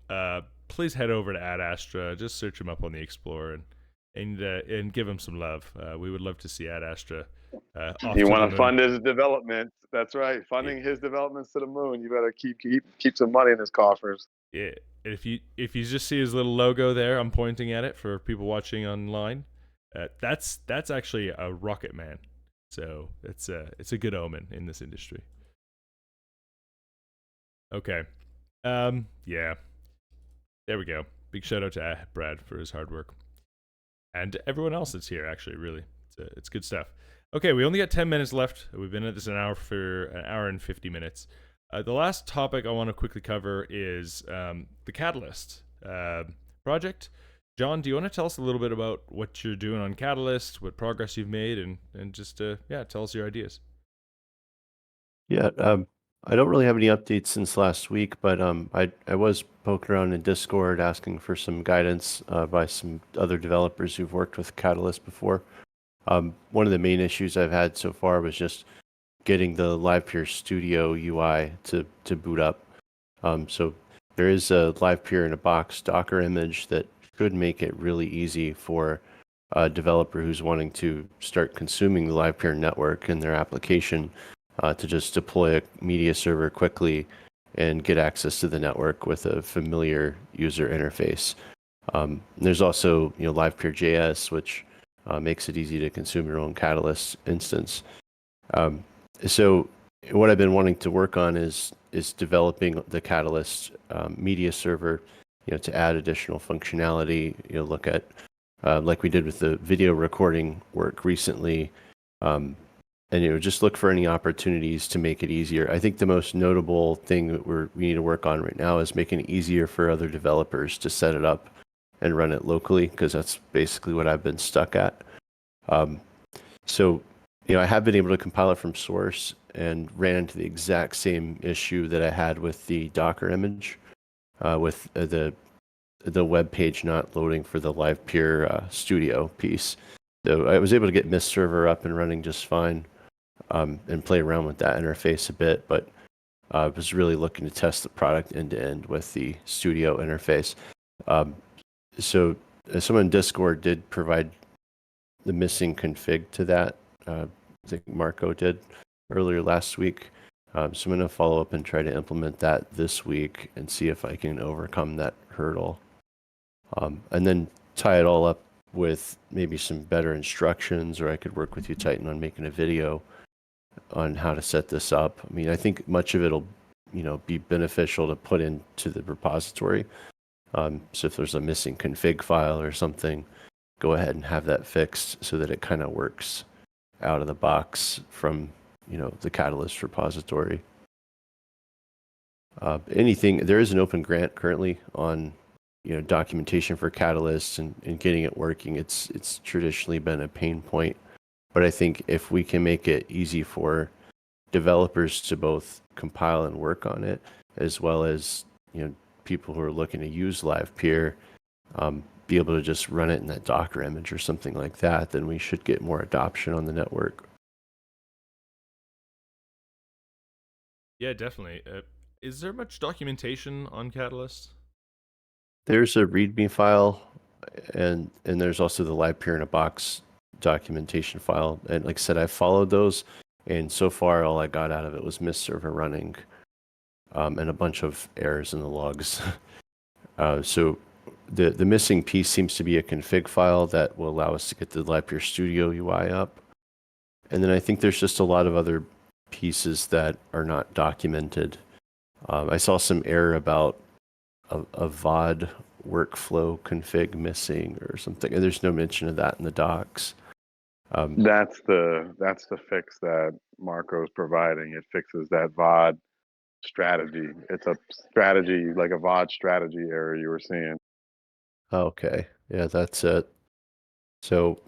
please head over to Ad Astra. Just search him up on the Explorer and give him some love. We would love to see Ad Astra. You want to fund his development? That's right, funding his developments to the moon. You better keep some money in his coffers. Yeah, and if you just see his little logo there, I'm pointing at it for people watching online. That's actually a rocket man. So it's a good omen in this industry. Okay. Yeah. There we go. Big shout out to Brad for his hard work. And everyone else that's here, actually, really. It's good stuff. Okay, we only got 10 minutes left. We've been at this an hour and 50 minutes. The last topic I want to quickly cover is the Catalyst project. John, do you want to tell us a little bit about what you're doing on Catalyst, what progress you've made, and just tell us your ideas. Yeah, I don't really have any updates since last week, but I was poking around in Discord asking for some guidance by some other developers who've worked with Catalyst before. One of the main issues I've had so far was just getting the Livepeer Studio UI to boot up. So there is a Livepeer in a box Docker image that could make it really easy for a developer who's wanting to start consuming the Livepeer network in their application to just deploy a media server quickly and get access to the network with a familiar user interface. There's also Livepeer JS, which makes it easy to consume your own Catalyst instance. So what I've been wanting to work on is developing the Catalyst media server, to add additional functionality. Look at like we did with the video recording work recently, and just look for any opportunities to make it easier. I think the most notable thing that we need to work on right now is making it easier for other developers to set it up and run it locally, because that's basically what I've been stuck at. So I have been able to compile it from source and ran into the exact same issue that I had with the Docker image, with the web page not loading for the Livepeer Studio piece. So I was able to get Mist server up and running just fine, and play around with that interface a bit, but I was really looking to test the product end to end with the Studio interface. So someone in Discord did provide the missing config to that. I think Marco did earlier last week. So I'm going to follow up and try to implement that this week and see if I can overcome that hurdle. And then tie it all up with maybe some better instructions, or I could work with you, Titan, on making a video on how to set this up. I mean, I think much of it'll, be beneficial to put into the repository. So if there's a missing config file or something, go ahead and have that fixed so that it kind of works out of the box from, the Catalyst repository. There is an open grant currently on, documentation for Catalyst and getting it working. It's traditionally been a pain point, but I think if we can make it easy for developers to both compile and work on it, as well as, people who are looking to use Livepeer, be able to just run it in that Docker image or something like that, then we should get more adoption on the network. Yeah, definitely. Is there much documentation on Catalyst? There's a README file, and there's also the Livepeer in a box documentation file. And like I said, I followed those, and so far all I got out of it was Mist server running, and a bunch of errors in the logs. So the missing piece seems to be a config file that will allow us to get the Livepeer Studio UI up. And then I think there's just a lot of other pieces that are not documented. I saw some error about a VOD workflow config missing or something, and there's no mention of that in the docs. That's the fix that Marco's providing. It fixes that VOD strategy. It's a strategy, like a VOD strategy error you were seeing. Okay, yeah, that's it. So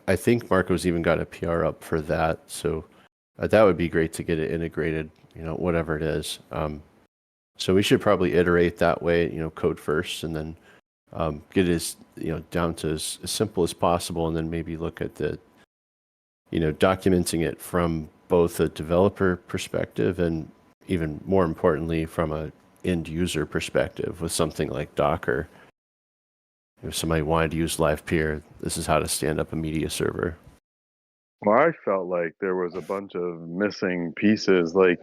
I think Marco's even got a PR up for that, so that would be great to get it integrated, whatever it is. So we should probably iterate that way, code first, and then get it as, down to as simple as possible, and then maybe look at the, documenting it from both a developer perspective and even more importantly from a end user perspective with something like Docker. If somebody wanted to use Livepeer, this is how to stand up a media server. Well, I felt like there was a bunch of missing pieces. Like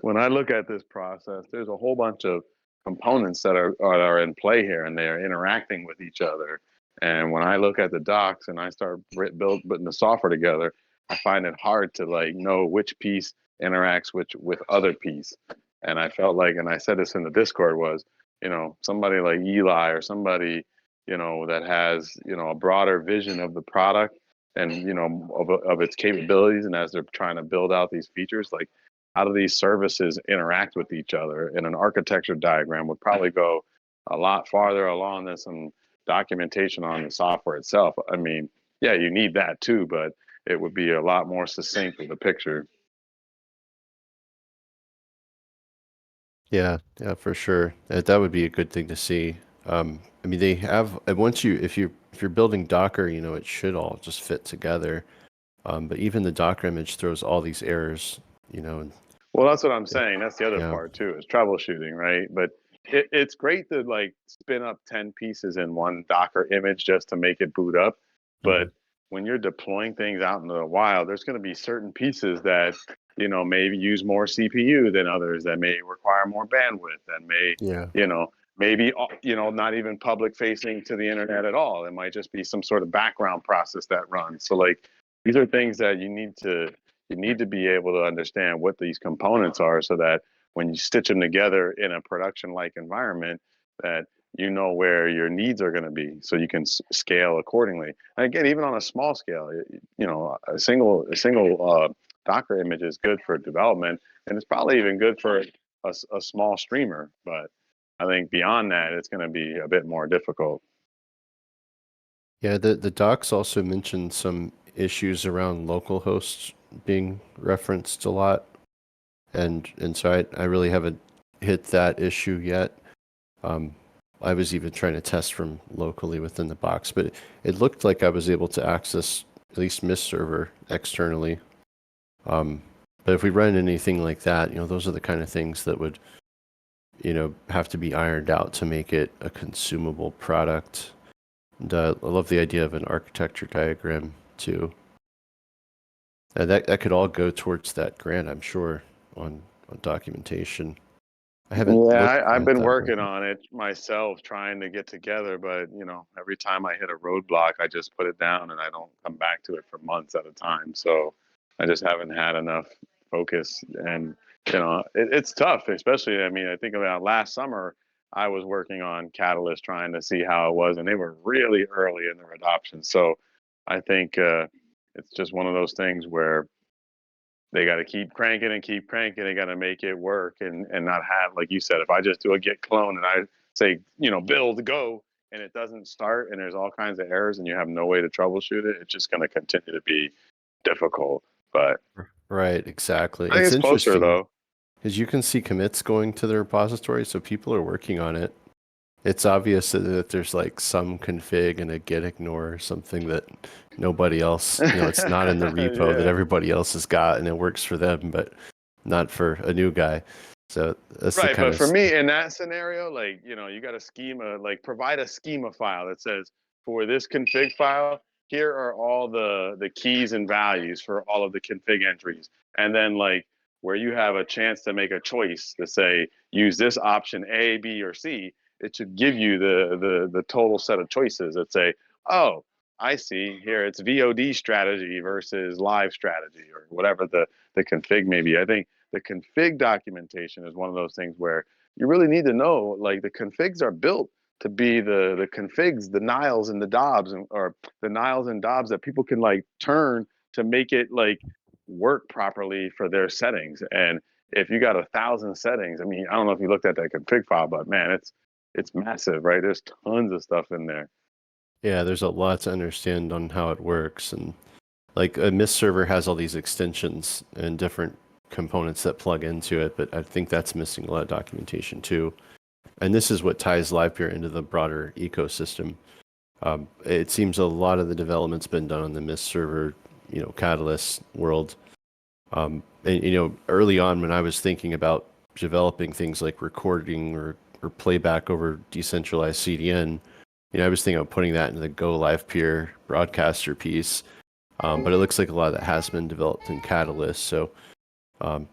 when I look at this process, there's a whole bunch of components that are in play here, and they're interacting with each other. And when I look at the docs and I start putting the software together, I find it hard to like know which piece interacts with other piece. And I felt like, and I said this in the Discord, was, somebody like Eli or somebody, that has, a broader vision of the product and, of its capabilities. And as they're trying to build out these features, like how do these services interact with each other? And an architecture diagram would probably go a lot farther along than some documentation on the software itself. I mean, yeah, you need that too, but it would be a lot more succinct with a picture. Yeah, for sure. That would be a good thing to see. I mean, they have once if you're building Docker, it should all just fit together. But even the Docker image throws all these errors, and Well, that's what I'm saying. That's the other yeah. part too, is troubleshooting, right? But it's great to like spin up 10 pieces in one Docker image just to make it boot up. But when you're deploying things out into the wild, there's going to be certain pieces that, maybe use more CPU than others, that may require more bandwidth, that may, maybe, not even public facing to the internet at all. It might just be some sort of background process that runs. So like, these are things that you need to be able to understand what these components are, so that when you stitch them together in a production-like environment, that you know where your needs are going to be, so you can scale accordingly. And again, even on a small scale, a single Docker image is good for development, and it's probably even good for a small streamer. But I think beyond that, it's going to be a bit more difficult. Yeah, the docs also mentioned some issues around local hosts being referenced a lot, and so I really haven't hit that issue yet. I was even trying to test from locally within the box, but it looked like I was able to access at least Mist server externally. But if we run anything like that, those are the kind of things that would, have to be ironed out to make it a consumable product. And I love the idea of an architecture diagram too. And that could all go towards that grant, I'm sure, on documentation. I haven't. Yeah, I've been working on it myself, trying to get together, but every time I hit a roadblock, I just put it down and I don't come back to it for months at a time. So I just haven't had enough focus, and it's tough, especially. I mean, I think about last summer, I was working on Catalyst, trying to see how it was, and they were really early in their adoption. So I think it's just one of those things where they got to keep cranking and keep cranking. They got to make it work, and not have, like you said, if I just do a git clone and I say, build go, and it doesn't start, and there's all kinds of errors, and you have no way to troubleshoot it, it's just going to continue to be difficult. But right, exactly. I think it's closer though, because you can see commits going to the repository, so people are working on it. It's obvious that there's like some config and a git ignore or something that nobody else, it's not in the repo that everybody else has got, and it works for them, but not for a new guy. So that's right. But for me, in that scenario, like, you got a schema, like provide a schema file that says, for this config file, here are all the keys and values for all of the config entries. And then like where you have a chance to make a choice to say, use this option A, B, or C, it should give you the total set of choices that say, oh, I see here it's VOD strategy versus live strategy, or whatever the config may be. I think the config documentation is one of those things where you really need to know, like, the configs are built to be the configs, the nils and the dobs, or the nils and dobs that people can like turn to make it like work properly for their settings. And if you got 1,000 settings, I mean, I don't know if you looked at that config file, but man, it's massive, right? There's tons of stuff in there. Yeah, there's a lot to understand on how it works, and like a Mist server has all these extensions and different components that plug into it, but I think that's missing a lot of documentation too. And this is what ties Livepeer into the broader ecosystem. It seems a lot of the development's been done on the Mist server, Catalyst world. And early on when I was thinking about developing things like recording or playback over decentralized CDN, I was thinking of putting that into the Go Livepeer broadcaster piece. But it looks like a lot of that has been developed in Catalyst. So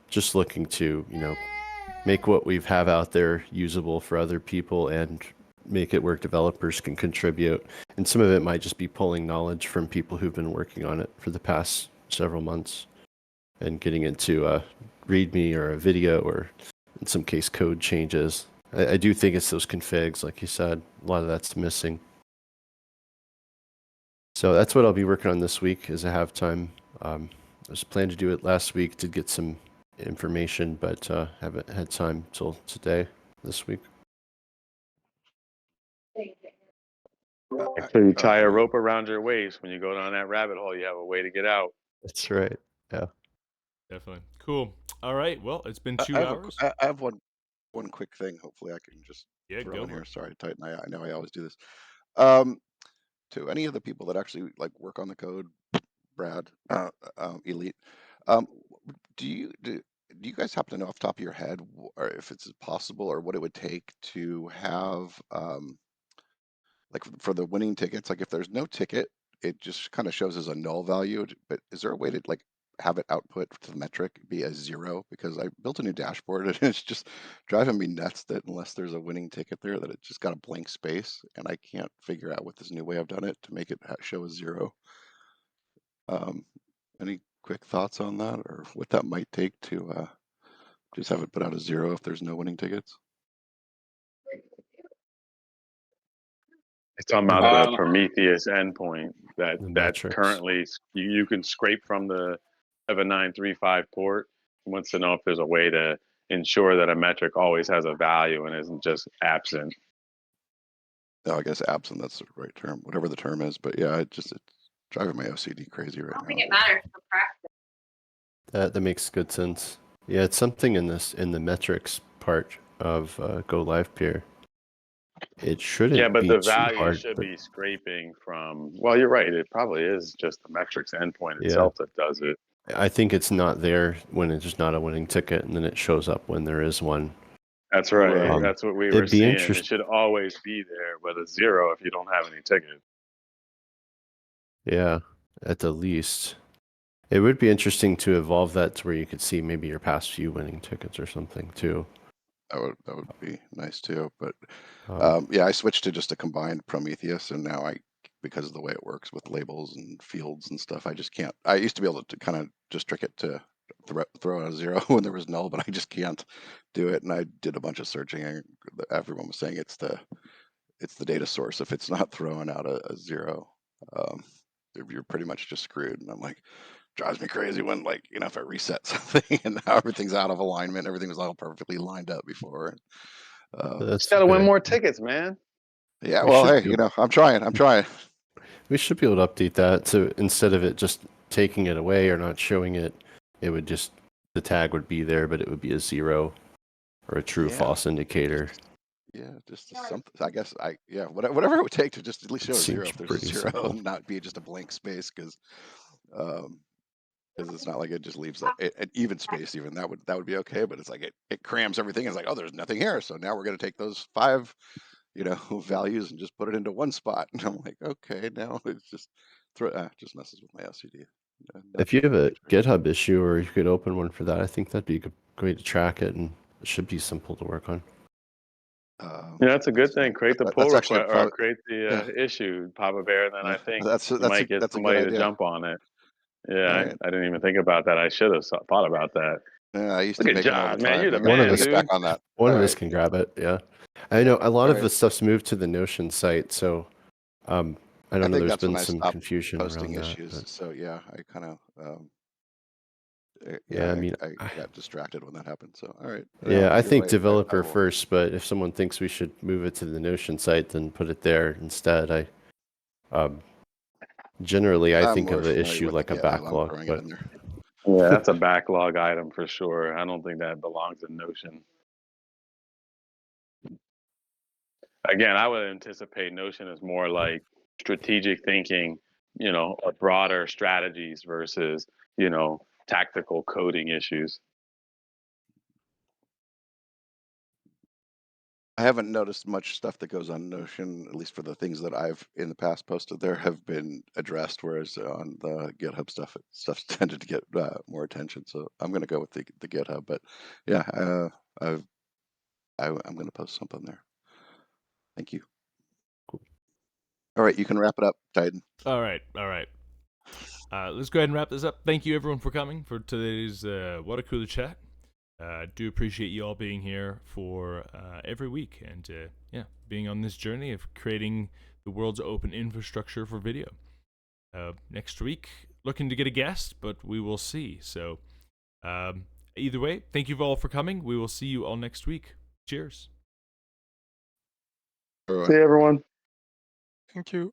just looking to, make what we have out there usable for other people and make it where developers can contribute. And some of it might just be pulling knowledge from people who've been working on it for the past several months and getting into a README or a video or in some case code changes. I do think it's those configs, like you said, a lot of that's missing. So that's what I'll be working on this week as I have time. I was planning to do it last week to get some information, but haven't had time till today, this week. So you tie a rope around your waist. When you go down that rabbit hole, you have a way to get out. That's right. Yeah. Definitely. Cool. All right. Well, it's been 2 hours. I have one quick thing. Hopefully, I can just throw go in for here. it. Sorry, Titan. I know I always do this. To any of the people that actually like work on the code, Brad, Elite, do you guys happen to know off the top of your head, or if it's possible, or what it would take to have like for the winning tickets? Like if there's no ticket, it just kind of shows as a null value. But is there a way to like have it output to the metric be a 0? Because I built a new dashboard and it's just driving me nuts that unless there's a winning ticket there, that it just got a blank space, and I can't figure out with this new way I've done it to make it show a 0. Any quick thoughts on that, or what that might take to just have it put out a 0 if there's no winning tickets? It's talking about the Prometheus endpoint The that metrics. currently you can scrape from the 7935 port. It wants to know if there's a way to ensure that a metric always has a value and isn't just absent. No, I guess absent, that's the right term, whatever the term is. But yeah, it's driving my OCD crazy right now. I don't think it matters for practice. That makes good sense. Yeah, it's something in the metrics part of Go Livepeer. It shouldn't but be the too value hard, should but be scraping from. Well, you're right. It probably is just the metrics endpoint itself that does it. I think it's not there when it's just not a winning ticket, and then it shows up when there is one. That's right. That's what we were it'd be seeing. interest- It should always be there, but a 0 if you don't have any tickets. Yeah, at the least. It would be interesting to evolve that to where you could see maybe your past few winning tickets or something too. That would be nice too. But yeah, I switched to just a combined Prometheus, and now because of the way it works with labels and fields and stuff, I just can't. I used to be able to kind of just trick it to throw out a 0 when there was null, but I just can't do it. And I did a bunch of searching, and everyone was saying it's the data source. If it's not throwing out a 0, you're pretty much just screwed. And I'm like, drives me crazy when, like, if I reset something and now everything's out of alignment, everything was all perfectly lined up before. Just gotta win more tickets, man. Yeah, well, hey, I'm trying. We should be able to update that. So instead of it just taking it away or not showing it, it would just, the tag would be there, but it would be a 0 or a true false indicator. Yeah, just something. I guess whatever it would take to just at least show a 0 Seems if there's a pretty 0 simple. and not be just a blank space, because it's not like it just leaves like an even space. Even that would be okay, but it's like it crams everything. It's like, oh, there's nothing here, so now we're going to take those 5 values and just put it into one spot. And I'm like, okay, now it's just just messes with my OCD. If you have a GitHub issue, or you could open one for that, I think that'd be a good way to track it, and it should be simple to work on. Yeah, that's a good thing. Create the pull request or create the issue, Papa Bear, and then I think you might get somebody to jump on it. Yeah, I didn't even think about that. I should have thought about that. Yeah, I used Look to at make them all John, the man. time. You're the One man, of us dude. Back on that. One of us can grab it. Yeah, I know a lot of the stuff's moved to the Notion site, so I don't know. There's been some confusion posting around issues. that. So yeah, I kind of I mean, I got distracted when that happened. So all right. Yeah, I think developer first, but if someone thinks we should move it to the Notion site, then put it there instead. Generally, I think of the issue like a backlog. But yeah, that's a backlog item for sure. I don't think that belongs in Notion. Again, I would anticipate Notion as more like strategic thinking, or broader strategies versus, tactical coding issues. I haven't noticed much stuff that goes on Notion, at least for the things that I've in the past posted there have been addressed, whereas on the GitHub stuff's tended to get more attention. So I'm going to go with the GitHub, but yeah, I'm going to post something there. Thank you. All right, you can wrap it up, Titan. All right. Let's go ahead and wrap this up. Thank you everyone for coming for today's Water Cooler chat. Do appreciate you all being here for every week and being on this journey of creating the world's open infrastructure for video. Next week, looking to get a guest, but we will see. So either way, thank you all for coming. We will see you all next week. Cheers. Everyone. See everyone. Thank you.